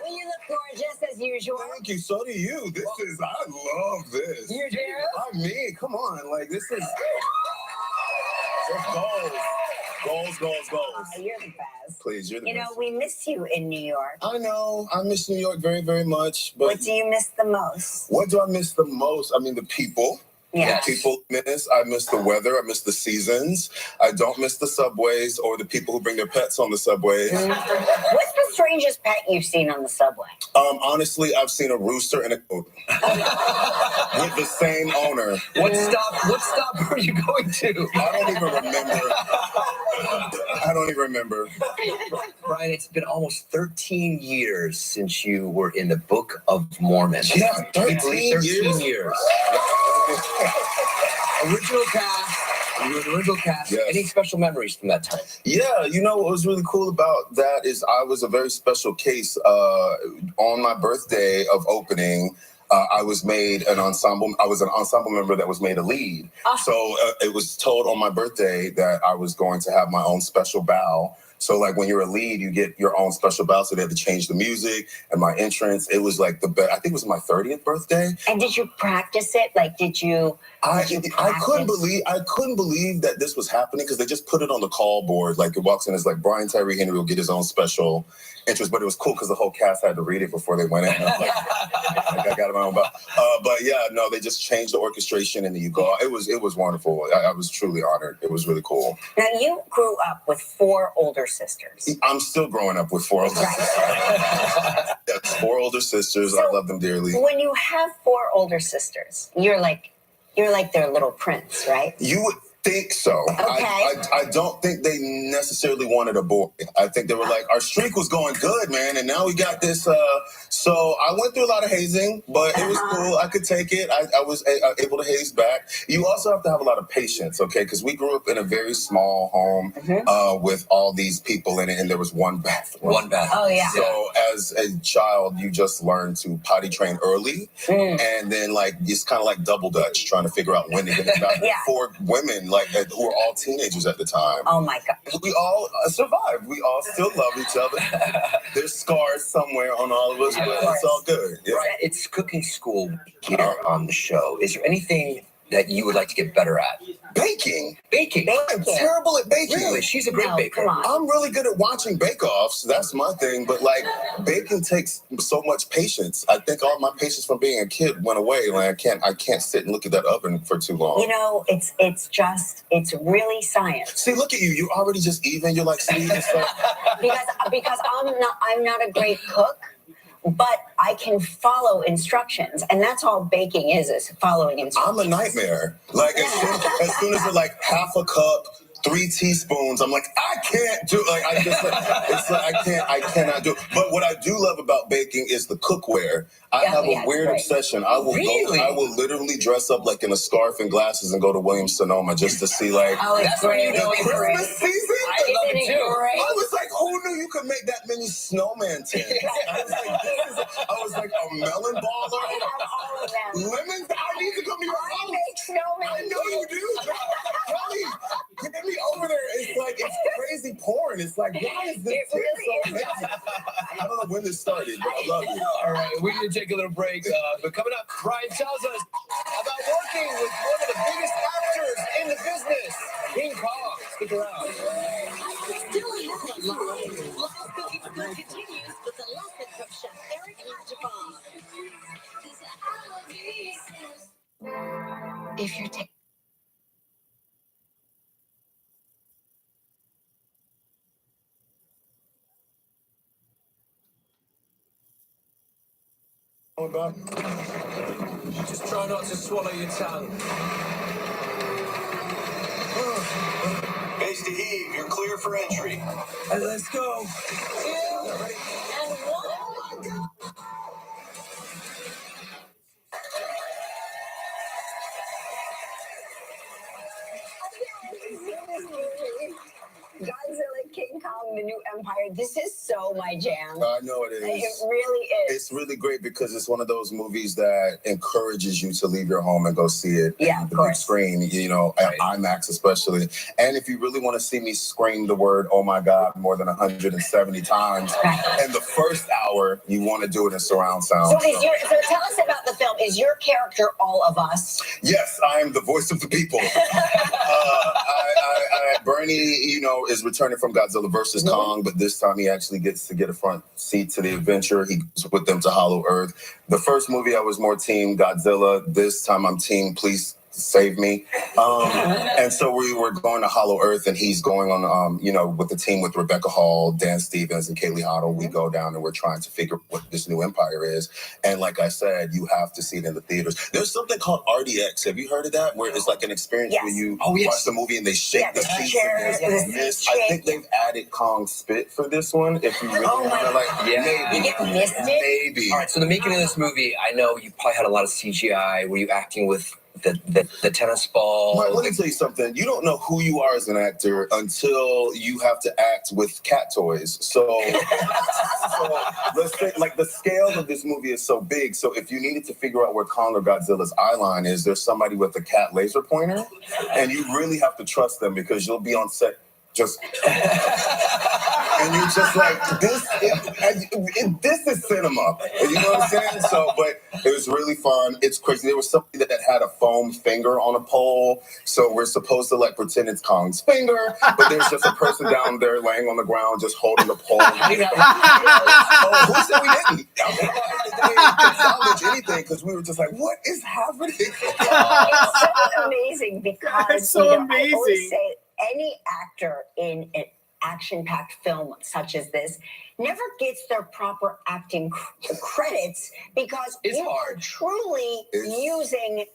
Well, you look gorgeous as usual. Thank you. So do you. I love this. You do? I mean, come on. Like, this is goals. Oh, you're the best. Please, you're the You know, best. we miss you in New York. I know. I miss New York very, very much. But What do you miss the most? what do I miss the most? I mean, the people. Yes. People miss. I miss the weather. I miss the seasons. I don't miss the subways or the people who bring their pets on the subways. What's the strangest pet you've seen on the subway? Honestly, I've seen a rooster and a goat with the same owner. What stop are you going to? I don't even remember. Brian, it's been almost 13 years since you were in the Book of Mormon. Yeah, Can you 13 believe years. Original cast. You were the original cast. Yes. Any special memories from that time? Yeah, you know what was really cool about that is I was a very special case. On my birthday of opening, I was made an ensemble. I was an ensemble member that was made a lead. So it was told on my birthday that I was going to have my own special bow. So like when you're a lead, you get your own special bow. So they had to change the music and my entrance. It was like the best. I think it was my 30th birthday. And did you practice it? Like, did you? I couldn't believe that this was happening because they just put it on the call board. Like it walks in as like Brian Tyree Henry will get his own special interest, but it was cool because the whole cast had to read it before they went in. I was like I got my own bow. But yeah, no, they just changed the orchestration and then you go. It was wonderful. I was truly honored. It was really cool. Now you grew up with 4 older sisters. I'm still growing up with 4 older sisters. Yes, 4 older sisters. So I love them dearly. When you have 4 older sisters, you're like their little prince, right? You would think so. Okay. I don't think they necessarily wanted a boy. I think they were like, our streak was going good, man, and now we got this. So I went through a lot of hazing, but it was cool. I could take it. I was able to haze back. You also have to have a lot of patience, okay? Because we grew up in a very small home with all these people in it, and there was one bathroom. One bathroom. Oh, yeah. So as a child, you just learn to potty train early, and then like it's kind of like double dutch, trying to figure out when to get in the bathroom. Yeah. 4 women who were all teenagers at the time. Oh my God. We all survived. We all still love each other. There's scars somewhere on all of us, but it's all good. Yeah. Right, it's cooking school here on the show. Is there anything that you would like to get better at? Baking. Baking. I'm terrible at baking. Really? She's a great No, baker. come on. I'm really good at watching bake-offs. That's my thing. But like baking takes so much patience. I think all my patience from being a kid went away. Like I can't sit and look at that oven for too long. You know, it's really science. See, look at you. You're already just even. You're like, see, and stuff. Because I'm not a great cook, but I can follow instructions, and that's all baking is following instructions. I'm a nightmare. Like as soon as it's like half a cup, 3 teaspoons, I'm like, I can't do it. Like I cannot do it. But what I do love about baking is the cookware. I have a weird obsession. I will literally dress up like in a scarf and glasses and go to Williams Sonoma just to see like it's great. the Christmas season. I love it too. I was like, who knew you could make that many snowman tins? I was like a melon baller. I have all of them. Lemons. I need to come to your house. I make snowmen. I know you do. Kelly, born. It's like, why is this It really so is. amazing? I don't know when this started, but I love it. All right, we're going to take a little break. But coming up, Brian tells us about working with one of the biggest actors in the business, King Kong. Stick around. Still ahead live. Live cooking school continues with a lesson from Chef Eric Adjepong. If you're taking About Just try not to swallow your tongue. Base to heave, you're clear for entry. Let's go. Godzilla, King Kong, The New Empire. This is so my jam. I know it is. It really is. It's really great because it's one of those movies that encourages you to leave your home and go see it. Yeah, on of the big course. screen, you know, at IMAX especially. And if you really want to see me scream the word "oh my God" more than 170 times in the first hour, you want to do it in surround sound. So tell us about the film. Is your character all of us? Yes, I am the voice of the people. Bernie, you know, is returning from Godzilla versus Kong, but this time he actually gets to get a front seat to the adventure. He goes with them to Hollow Earth. The first movie I was more team Godzilla. This time I'm team Please Save Me. And so we were going to Hollow Earth, and he's going on, you know, with the team with Rebecca Hall, Dan Stevens, and Kaylee Hoddle. We go down and we're trying to figure what this new empire is. And like I said, you have to see it in the theaters. There's something called RDX. Have you heard of that? Where it's like an experience where you watch the movie and they shake the seats and mist. I think they've added Kong spit for this one. If you really want to, like, maybe. You get misted? Maybe. All right, so the making of this movie, I know you probably had a lot of CGI. Were you acting with the tennis ball? Mike, let me tell you something. You don't know who you are as an actor until you have to act with cat toys. So let's say, like, the scale of this movie is so big. So if you needed to figure out where Kong or Godzilla's eye line is, there's somebody with a cat laser pointer, and you really have to trust them because you'll be on set just. And you're just like, this is cinema. You know what I'm saying? So, but it was really fun. It's crazy. There was somebody that had a foam finger on a pole. So we're supposed to like pretend it's Kong's finger, but there's just a person down there laying on the ground just holding the pole. Oh, who said we didn't? We didn't salvage anything because we were just like, what is happening? It's so amazing because It's so I amazing. always say any actor in an action-packed film such as this never gets their proper acting credits because It's you hard. are truly using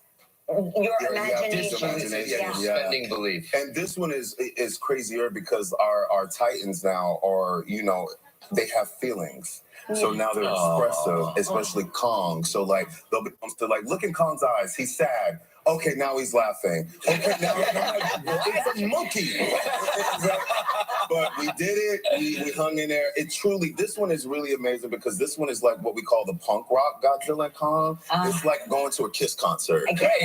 your imagination. Suspending belief. And this one is crazier because our Titans now are, you know, they have feelings. So now they're expressive, especially Kong. So like they'll be like, look in Kong's eyes, he's sad. Okay, now he's laughing. Okay, now it's a monkey. But we did it. We hung in there. It truly, this one is really amazing because this one is like what we call the punk rock Godzilla and Kong. It's like going to a Kiss concert. I get it.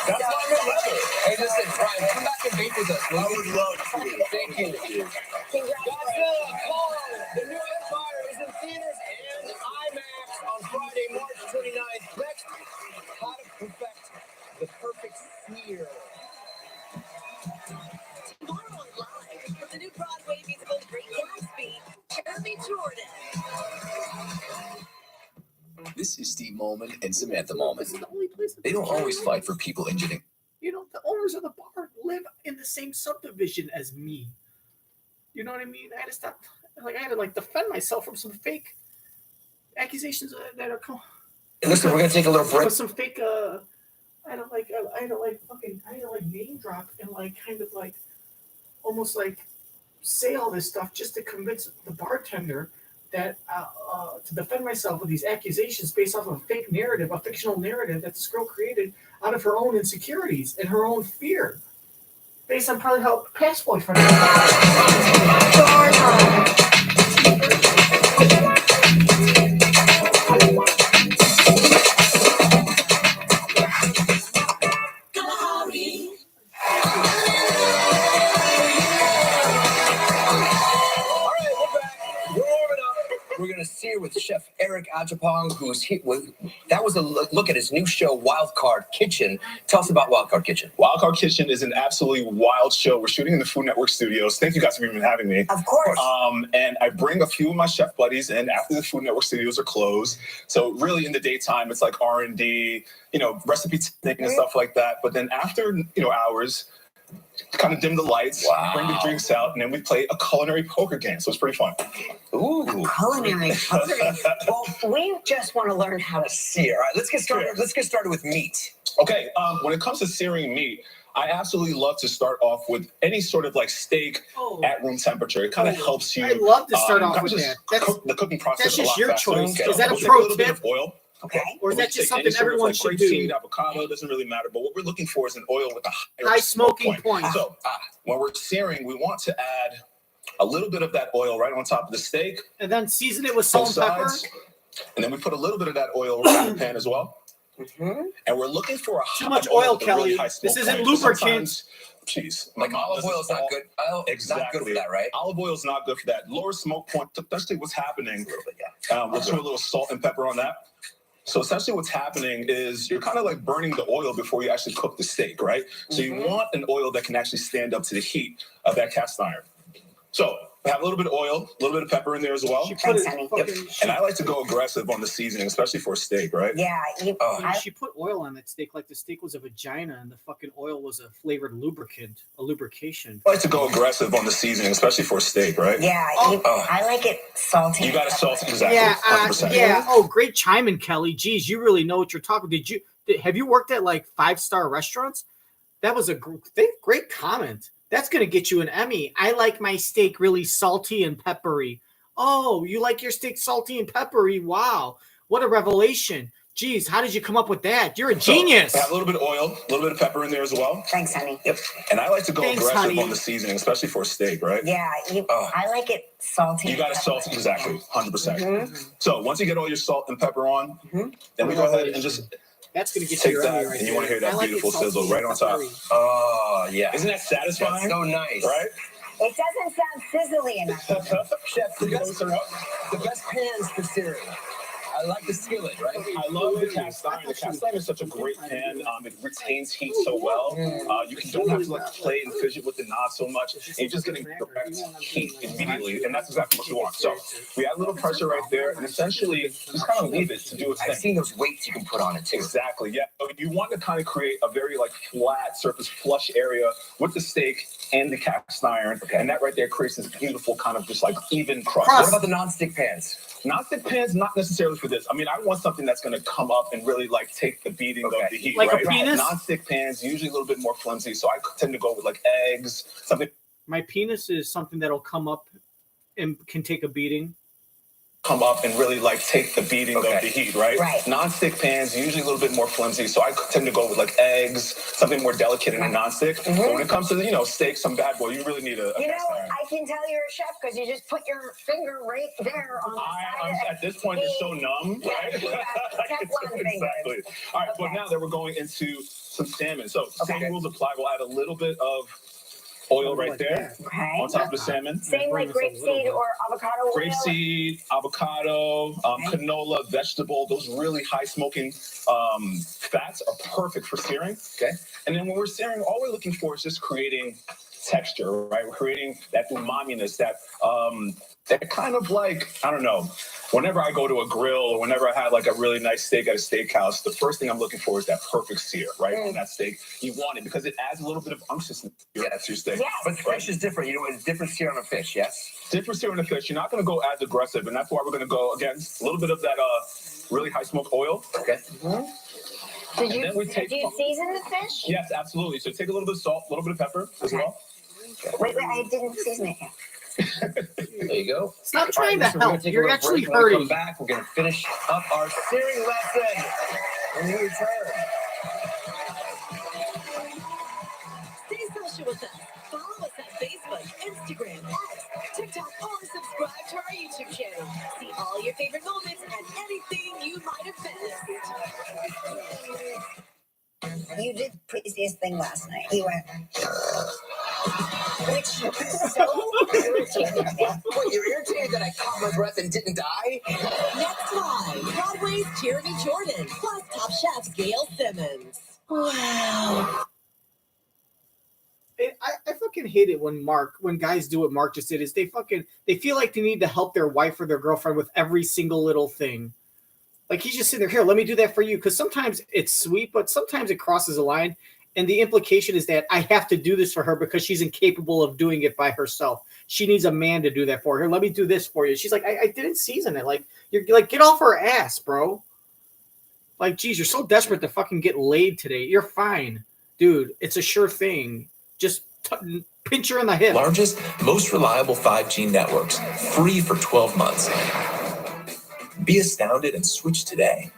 That's why I love it. Hey, listen, Brian, come back and meet with us. I would love to. Thank you. Godzilla, Kong, The New Empire is in theaters and IMAX on Friday, March 29th. Next, how to perfect the perfect sear. Tomorrow on Live, from the new Broadway musical The Great Gatsby, Jeremy Jordan. This is Steve Molman and Samantha Molman. This is the only place They don't always fight for people injured. You know, the owners of the bar live in the same subdivision as me. You know what I mean? I had to stop. Like, I had to defend myself from some fake accusations that are coming. Listen, we're gonna take a little break. Some fake. I had to name drop and almost say all this stuff just to convince the bartender that to defend myself with these accusations based off of a fake narrative, a fictional narrative that this girl created out of her own insecurities and her own fear, based on probably how past boyfriend. Adjepong, that was a look at his new show, Wild Card Kitchen. Tell us about Wild Card Kitchen. Wild Card Kitchen is an absolutely wild show. We're shooting in the Food Network studios. Thank you guys for even having me. Of course. And I bring a few of my chef buddies in after the Food Network studios are closed. So really in the daytime, it's like R&D, recipe testing and stuff like that. But then after, hours, kind of dim the lights, bring the drinks out, and then we play a culinary poker game. So it's pretty fun. Ooh. Culinary poker game. Well, we just want to learn how to sear. All right, let's get started. Sure. Let's get started with meat. Okay, when it comes to searing meat, I absolutely love to start off with any sort of like steak at room temperature. It kind of helps you. I love to start off with that. Cook the cooking process. That's just your choice. So Is that a we'll take pro little bit tip? of oil. Okay. Or is that just something everyone should grapeseed, do? avocado, doesn't really matter. But what we're looking for is an oil with a High smoking point. So when we're searing, we want to add a little bit of that oil right on top of the steak. And then season it with salt and pepper. And then we put a little bit of that oil right in the pan as well. And we're looking for a too much oil, Kelly. This isn't lubricant. Jeez, like olive oil is not good. Exactly. Not good for that, right? Olive oil is not good for that. Lower smoke point. Essentially, what's happening? We'll throw a little salt and pepper on that. So essentially, what's happening is you're kind of like burning the oil before you actually cook the steak, right? So you want an oil that can actually stand up to the heat of that cast iron. So we have a little bit of oil, a little bit of pepper in there as well. Thanks, honey. And I like to go aggressive on the seasoning, especially for a steak, right? Yeah. She put oil on that steak like the steak was a vagina and the fucking oil was a flavored lubricant, a lubrication. I like to go aggressive on the seasoning, especially for a steak, right? Yeah. I like it salty. You got to salt exactly. Yeah. 100%. Yeah. Oh, great chiming, Kelly. Geez, you really know what you're talking. Have you worked at like 5-star restaurants? That was a great comment. That's going to get you an Emmy. I like my steak really salty and peppery. Oh, you like your steak salty and peppery? Wow. What a revelation. Geez, how did you come up with that? You're a genius. So, have a little bit of oil, a little bit of pepper in there as well. Thanks, honey. Yep. And I like to go aggressive on the seasoning, especially for a steak, right? Yeah. I like it salty. You got to salt it exactly, 100%. So once you get all your salt and pepper on, then we go ahead and just... That's going to get take you that, right and you want to hear that like beautiful sizzle right on top. Oh, yeah. Isn't that satisfying? That's so nice. Right? It doesn't sound sizzly enough. Chef, the best pans for searing. I like the skillet, right? I love the cast iron. The cast iron is such a great pan. It retains heat so well. You don't have to like play and fidget with the knob so much. And you're just getting direct heat immediately, and that's exactly what you want. So we add a little pressure right there, and essentially just kind of leave it to do its thing. I've seen those weights you can put on it too. Exactly. Yeah. So you want to kind of create a very like flat surface, flush area with the steak and the cast iron, and that right there creates this beautiful kind of just like even crust. What about the non-stick pans? Non-stick pans, not necessarily for this. I mean, I want something that's going to come up and really like take the beating of the heat, like right? a penis? Non-stick pans, usually a little bit more flimsy, so I tend to go with like eggs, something. My penis is something that'll come up and can take a beating. Come up and really like take the beating of the heat, right? Non-stick pans, usually a little bit more flimsy, so I tend to go with like eggs, something more delicate in a non-stick. But when it comes to steak, some bad boy, you really need a cast iron. I can tell you're a chef because you just put your finger right there on the side. At this point, they're so numb, right? Exactly. All right, but now that we're going into some salmon, so same rules apply. We'll add a little bit of oil right there on top of the salmon. Same like grapeseed or avocado oil? Grapeseed, avocado, canola, vegetable, those really high smoking fats are perfect for searing. Okay. And then when we're searing, all we're looking for is just creating texture, right? We're creating that umami-ness, that kind of like, I don't know, whenever I go to a grill or whenever I have like a really nice steak at a steakhouse, the first thing I'm looking for is that perfect sear, right? On that steak. You want it because it adds a little bit of unctuousness to your steak. Yeah, but the fish is different. It's different sear on a fish, yes? Different sear on a fish. You're not going to go as aggressive, and that's why we're going to go, again, a little bit of that really high smoke oil. Okay. Did you season the fish? Yes, absolutely. So take a little bit of salt, a little bit of pepper as well. Wait, I didn't season it yet. There you go. Stop trying to help. You're actually hurting. When we come hurting. back, we're going to finish up our searing lesson when we return. Stay social with us. Follow us at Facebook, Instagram, X, TikTok, or subscribe to our YouTube channel. See all your favorite moments and anything you might have missed. You did the craziest thing last night. You went... which is so irritating. Wait, you're irritated that I caught my breath and didn't die? Next time, Broadway's Jeremy Jordan plus Top Chef Gail Simmons. Wow. I fucking hate it when guys do what Mark just did. Is they feel like they need to help their wife or their girlfriend with every single little thing. Like he's just sitting there, here, let me do that for you. Because sometimes it's sweet, but sometimes it crosses a line. And the implication is that I have to do this for her because she's incapable of doing it by herself. She needs a man to do that for her. Let me do this for you. She's like, I didn't season it. Like, you're like, get off her ass, bro. Like, geez, you're so desperate to fucking get laid today. You're fine. Dude, it's a sure thing. Just pinch her in the hip. Largest, most reliable 5G networks, free for 12 months. Be astounded and switch today.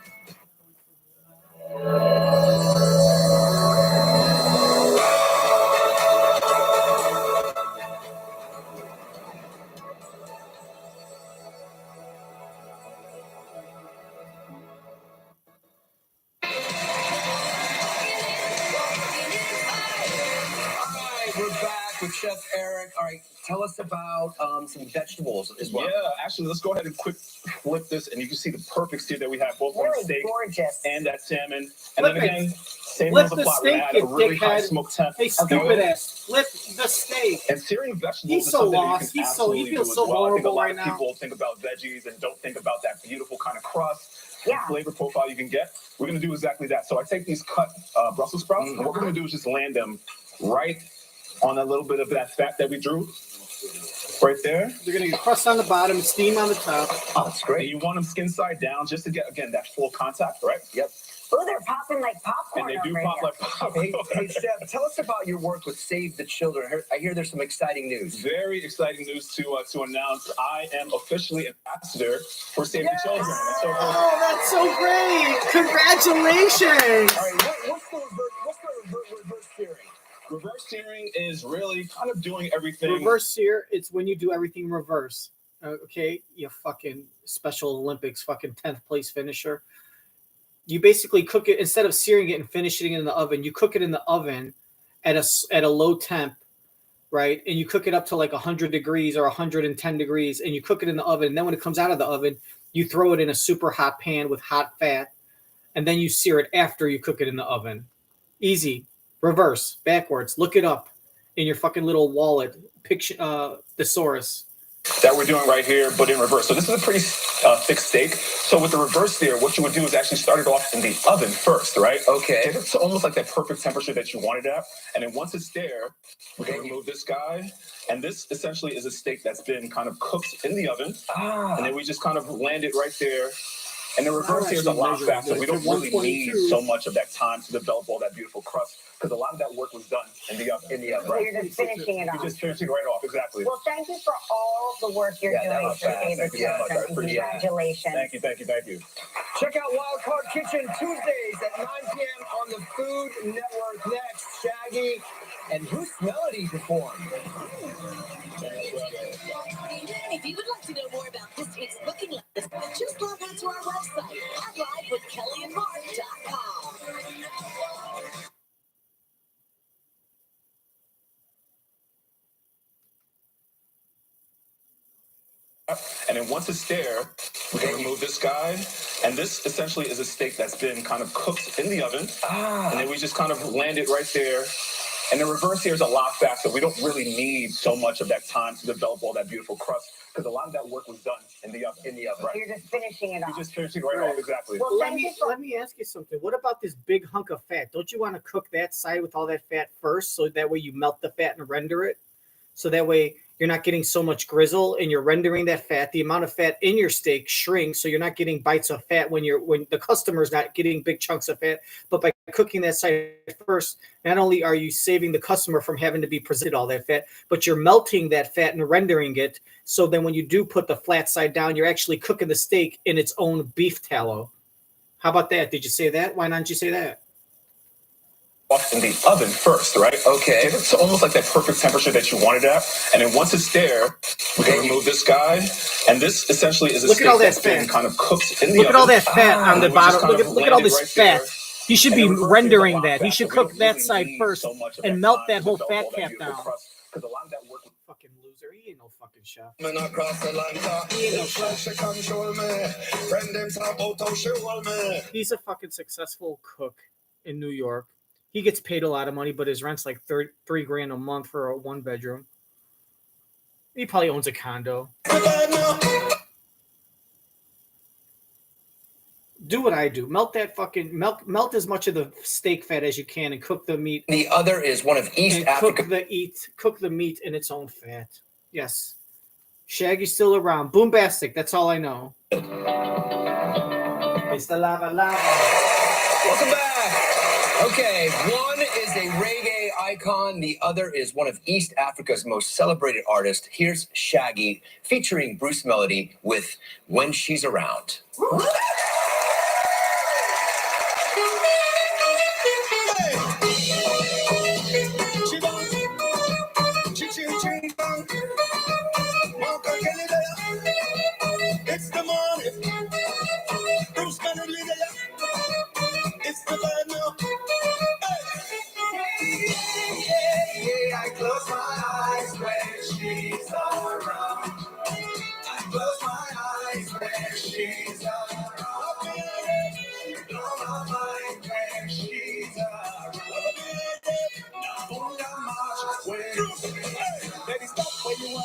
We're back with Chef Eric. All right, tell us about some vegetables as well. Yeah, actually, let's go ahead and quick flip this, and you can see the perfect steer that we have, both on the Really steak gorgeous. and that salmon. Flip And then it. again, same Flip as the the plot. We're steak, gonna add you a really high dickhead. smoke temp. Hey, stupid ass. Flip the steak. And searing vegetables He's is so something lost. that you can He absolutely feels do so as well. I think a vulnerable lot right of now. people think about veggies and don't think about that beautiful kind of crust Yeah. and flavor profile you can get. We're going to do exactly that. So I take these cut Brussels sprouts, and what we're going to do is just land them right on a little bit of that fat that we drew right there. You're going to get crust on the bottom, steam on the top. Oh, that's great. And you want them skin side down just to get, again, that full contact, right? Yep. Oh, they're popping like popcorn. And they do over pop here. like popcorn. Hey, Chef, tell us about your work with Save the Children. I hear there's some exciting news. Very exciting news to announce. I am officially ambassador for Save the Children. And so Oh, that's so great. Congratulations. All right, what's the reverse searing? reverse searing is really kind of doing everything. Reverse sear, it's when you do everything reverse. Okay, you fucking Special Olympics, fucking 10th place finisher. You basically cook it, instead of searing it and finishing it in the oven, you cook it in the oven at a low temp, right? And you cook it up to like 100 degrees or 110 degrees, and you cook it in the oven. And then when it comes out of the oven, you throw it in a super hot pan with hot fat, and then you sear it after you cook it in the oven. Easy. Reverse, backwards. Look it up in your fucking little wallet. Picture thesaurus. That we're doing right here, but in reverse. So this is a pretty thick steak. So with the reverse sear, what you would do is actually start it off in the oven first, right? Okay. Get it to almost like that perfect temperature that you wanted at. And then once it's there, we're going to remove this guy. And this essentially is a steak that's been kind of cooked in the oven. And then we just kind of land it right there. And the reverse sear is a lot faster. We don't really need so much of that time to develop all that beautiful crust, because a lot of that work was done in the oven. So you're just finishing it off. You're just finishing right off, exactly. Well, thank you for all the work you're doing for Save the Children. Congratulations. Thank you. Check out Wild Card Kitchen Tuesdays at 9 p.m. on the Food Network. Next, Shaggy and Bruce Melodie perform. If you would like to know more about this week's booking list, just log on to our website at livewithkellyandmark.com. And then once it's there, we're going to remove this guy. And this essentially is a steak that's been kind of cooked in the oven. And then we just kind of land it right there. And the reverse here is a lot faster. We don't really need so much of that time to develop all that beautiful crust, because a lot of that work was done in the oven. Right? You're just finishing it off. You're just finishing right off, exactly. Well, let me ask you something. What about this big hunk of fat? Don't you want to cook that side with all that fat first, so that way you melt the fat and render it? So that way you're not getting so much grizzle, and you're rendering that fat. The amount of fat in your steak shrinks, so you're not getting bites of fat when the customer's not getting big chunks of fat. But by cooking that side first, not only are you saving the customer from having to be presented all that fat, but you're melting that fat and rendering it. So then when you do put the flat side down, you're actually cooking the steak in its own beef tallow. How about that? Did you say that? Why not you say that? Off in the oven first, right? Okay. Get it to almost like that perfect temperature that you wanted at. And then once it's there, we're going to remove this guy. And this essentially is a steak that's been kind of cooked in the oven. Look at all that fat on the bottom. Look at all this fat. There. He should be rendering that. He should cook that side first and melt that whole fat cap down. because a lot of that work. Fucking loser. He ain't no fucking chef. Man across the line, it's like she control me. Friend them talk about how she hold me. He's a fucking successful cook in New York. He gets paid a lot of money, but his rent's like $3,000 a month for a 1-bedroom. He probably owns a condo. Do what I do. Melt as much of the steak fat as you can and cook the meat. The other is one of East Africa. Cook the meat in its own fat. Yes. Shaggy's still around. Boombastic. That's all I know. It's the lava. Welcome back. Okay, one is a reggae icon. The other is one of East Africa's most celebrated artists. Here's Shaggy featuring Bruce Melodie with When She's Around. It's the morning. Bruce Melodie. It's the vibe now. Yeah, I close my eyes when she's around. I close my eyes when she's around. You blow my mind when she's around. Baby, stop where you are.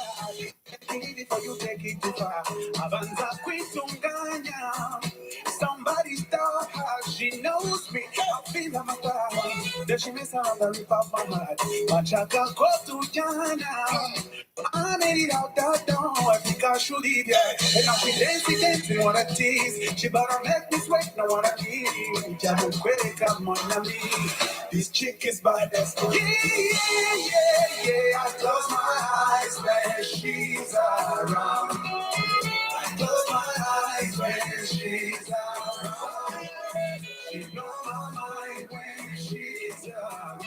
Take it before you take it too far. Avanza kuitunganya. Somebody stop her. She knows me. I feel I'm a power. Then she miss her and rip off my heart. Machaka go to Jana. I made it out that door. I think I should leave, yeah. And now she dancing, wanna tease. She better make me sweat, no wanna leave. Jamu kwele come on me. This chick is bad as yeah. I close my eyes when she's around. I close my eyes when she's around. She knows my mind when she's around.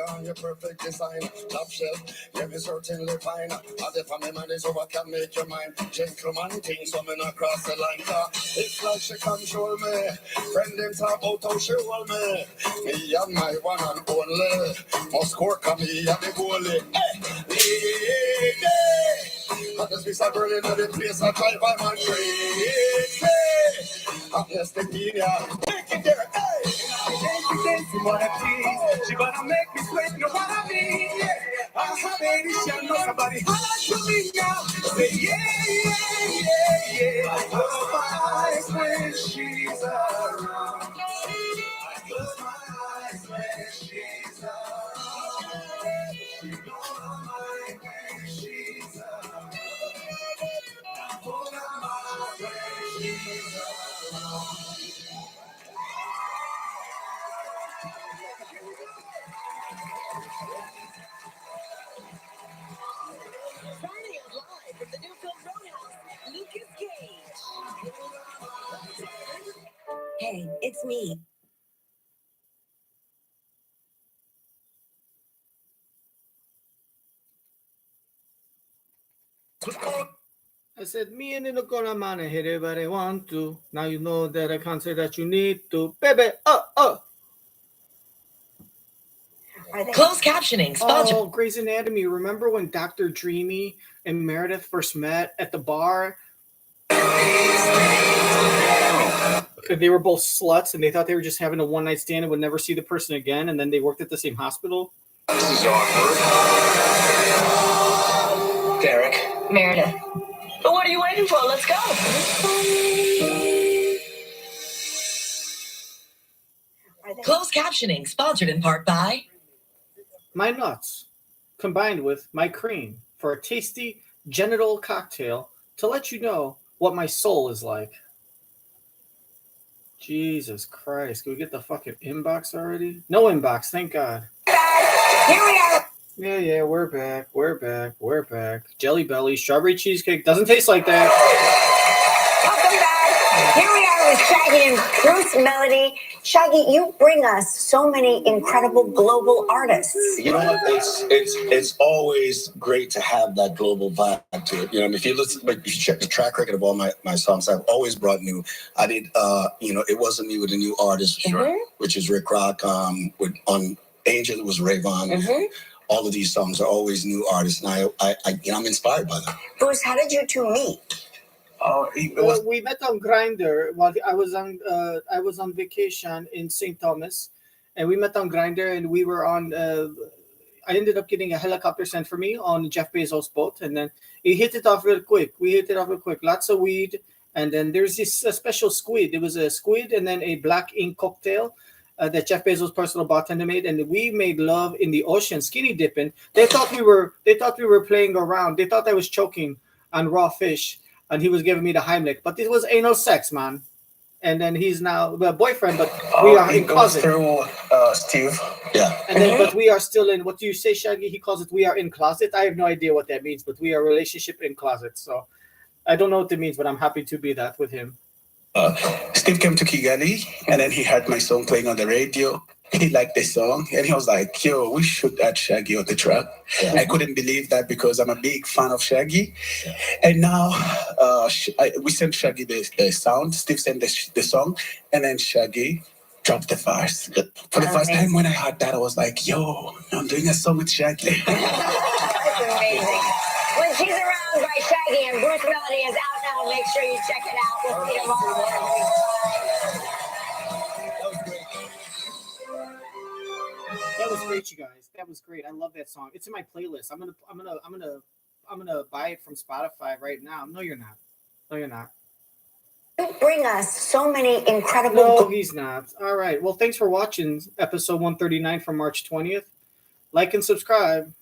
On your perfect design, top shelf, let me certainly find. Other for me money, so I can make your mind. Gentleman things coming across the line. It's like she control me. Friend them talk about how she hold me. Me and my one and only. Must work on me and the goalie. Hey, I just be so girl in the place. I try by my crazy. I'm just a genius. Take it there, hey. Dancing, wanna tease. She gonna make me sweat, no what I mean. Yeah. I have any shall know somebody holla to me now. Say yeah. I close my eyes when she's around. I close my eyes when she's around. She knows my mind when she's around. I hold my mind when she's around. Starting out live from the new film Roadhouse, Lucas Cage. Hey, it's me. I said, me and the gonna man hit it, but I want to. Now you know that I can't say that you need to. Baby, Closed captioning sponsored. Oh, Grey's Anatomy. Remember when Dr. Dreamy and Meredith first met at the bar? They were both sluts, and they thought they were just having a one-night stand and would never see the person again, and then they worked at the same hospital. This is awkward. Eric. Meredith. But what are you waiting for? Let's go. Closed captioning sponsored in part by My nuts, combined with my cream for a tasty genital cocktail to let you know what my soul is like. Jesus Christ. Can we get the fucking inbox already? No inbox, thank God. Here we are. Yeah, we're back. Jelly Belly, strawberry cheesecake. Doesn't taste like that. Welcome back. Here we are is Shaggy and Bruce Melodie. Shaggy, you bring us so many incredible global artists. You know what? It's always great to have that global vibe to it. You know, if you listen, like, if you check the track record of all my songs, I've always brought new. I did, it wasn't me with a new artist, which is Rick Rock. With on Angel, it was Rayvon. All of these songs are always new artists, and I'm inspired by them. Bruce, how did you two meet? We met on Grindr while I was on vacation in St. Thomas, and we met on Grindr, and we were on. I ended up getting a helicopter sent for me on Jeff Bezos' boat, and then he hit it off real quick. We hit it off real quick. Lots of weed, and then there's this special squid. It was a squid and then a black ink cocktail that Jeff Bezos' personal bartender made, and we made love in the ocean, skinny dipping. They thought we were playing around. They thought I was choking on raw fish. And he was giving me the Heimlich, but this was anal sex, man. And then he's now the boyfriend, but we are in closet. Through Steve. Yeah. And then, but we are still in. What do you say, Shaggy? He calls it "we are in closet." I have no idea what that means, but we are relationship in closet. So I don't know what it means, but I'm happy to be that with him. Steve came to Kigali, and then he heard my song playing on the radio. He liked the song, and he was like, "Yo, we should add Shaggy on the track." I couldn't believe that because I'm a big fan of Shaggy. And now we sent Shaggy the sound. Steve sent the song, and then Shaggy dropped the verse. For the first time when I heard that, I was like, "Yo, I'm doing a song with Shaggy." That's amazing. When She's Around by Shaggy and Bruce Melodie is out now. Make sure you check it out. We'll see you tomorrow. That was great, you guys. That was great. I love that song. It's in my playlist. I'm gonna buy it from Spotify right now. No, you're not. No, you're not. You bring us so many incredible. No, he's not. All right. Well, thanks for watching episode 139 from March 20th. Like and subscribe.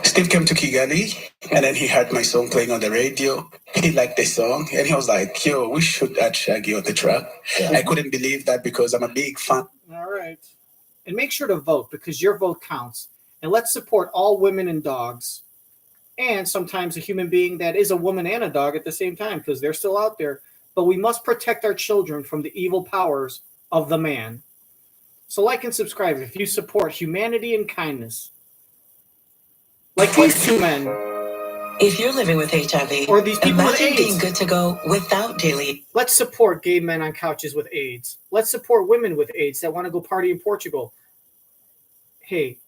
Steve came to Kigali, and then he heard my song playing on the radio. He liked the song, and he was like, "Yo, we should add Shaggy on the track." I couldn't believe that because I'm a big fan. All right. And make sure to vote because your vote counts. And let's support all women and dogs. And sometimes a human being that is a woman and a dog at the same time because they're still out there. But we must protect our children from the evil powers of the man. So like and subscribe if you support humanity and kindness. Like these two men. If you're living with HIV, or these people with imagine AIDS. being good to go without daily. Let's support gay men on couches with AIDS. Let's support women with AIDS that want to go party in Portugal. Hey,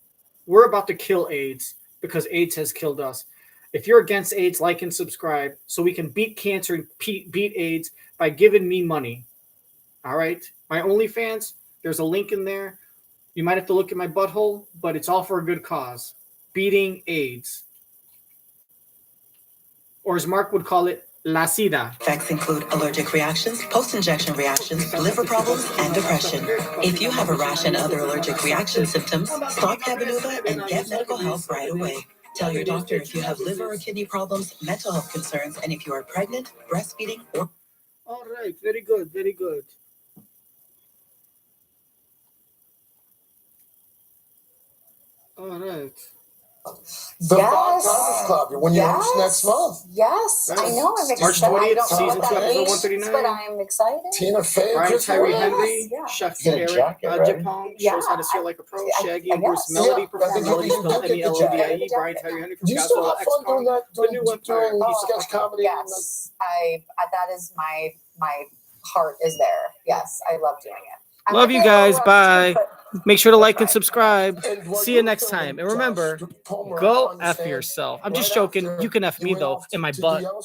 we're about to kill AIDS because AIDS has killed us. If you're against AIDS, like and subscribe so we can beat cancer and beat AIDS by giving me money. All right? My OnlyFans, there's a link in there. You might have to look at my butthole, but it's all for a good cause. Beating AIDS. Or as Mark would call it, la sida. Effects include allergic reactions, post-injection reactions, liver problems, and depression. If you have a rash and other allergic reaction symptoms, stop Cabenuva and get medical help right away. Tell your doctor if you have liver or kidney problems, mental health concerns, and if you are pregnant, breastfeeding, or... All right, very good, very good. All right. The Podcast Club. When you next month. Yes, I know. I'm March excited. 20th, season 2, episode 139. But I'm excited. Tina Fey, Brian Tyree Chris Henry, Yeah. Chef Get a Eric jacket, right? Adjepong shows how to sear like a pro. Shaggy and Bruce guess. Melodie Yeah, perform I think Melody you spelled do get the MELODIE. jacket. Brian Tyree Henry from Do you still Godzilla have X fun doing that? the new one. Doing Oh, sketch comedy? Yes, I that is my heart is there. Yes, I love doing it. I'm Love like, you "Hey, guys. look, Bye. but Make sure to like and right. subscribe. And while See you're you next filming, time. And remember, Josh, Palmer, I go F understand yourself. I'm right just joking. after You can F me went though off in my to butt. Yellowstone,